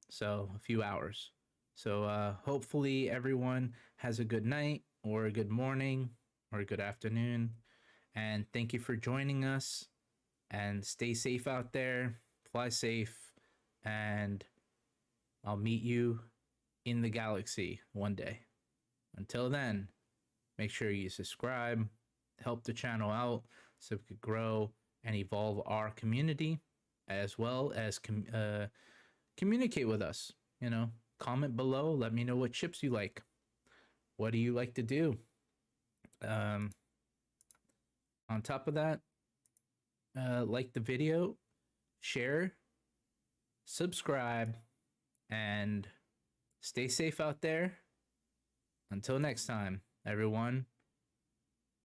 So a few hours. So hopefully everyone has a good night or a good morning or a good afternoon. And thank you for joining us, and stay safe out there, fly safe, and I'll meet you in the galaxy one day. Until then, make sure you subscribe, help the channel out so we could grow and evolve our community, as well as communicate with us. You know, comment below, let me know what chips you like. What do you like to do? On top of that, like the video, share, subscribe, and stay safe out there. Until next time, everyone.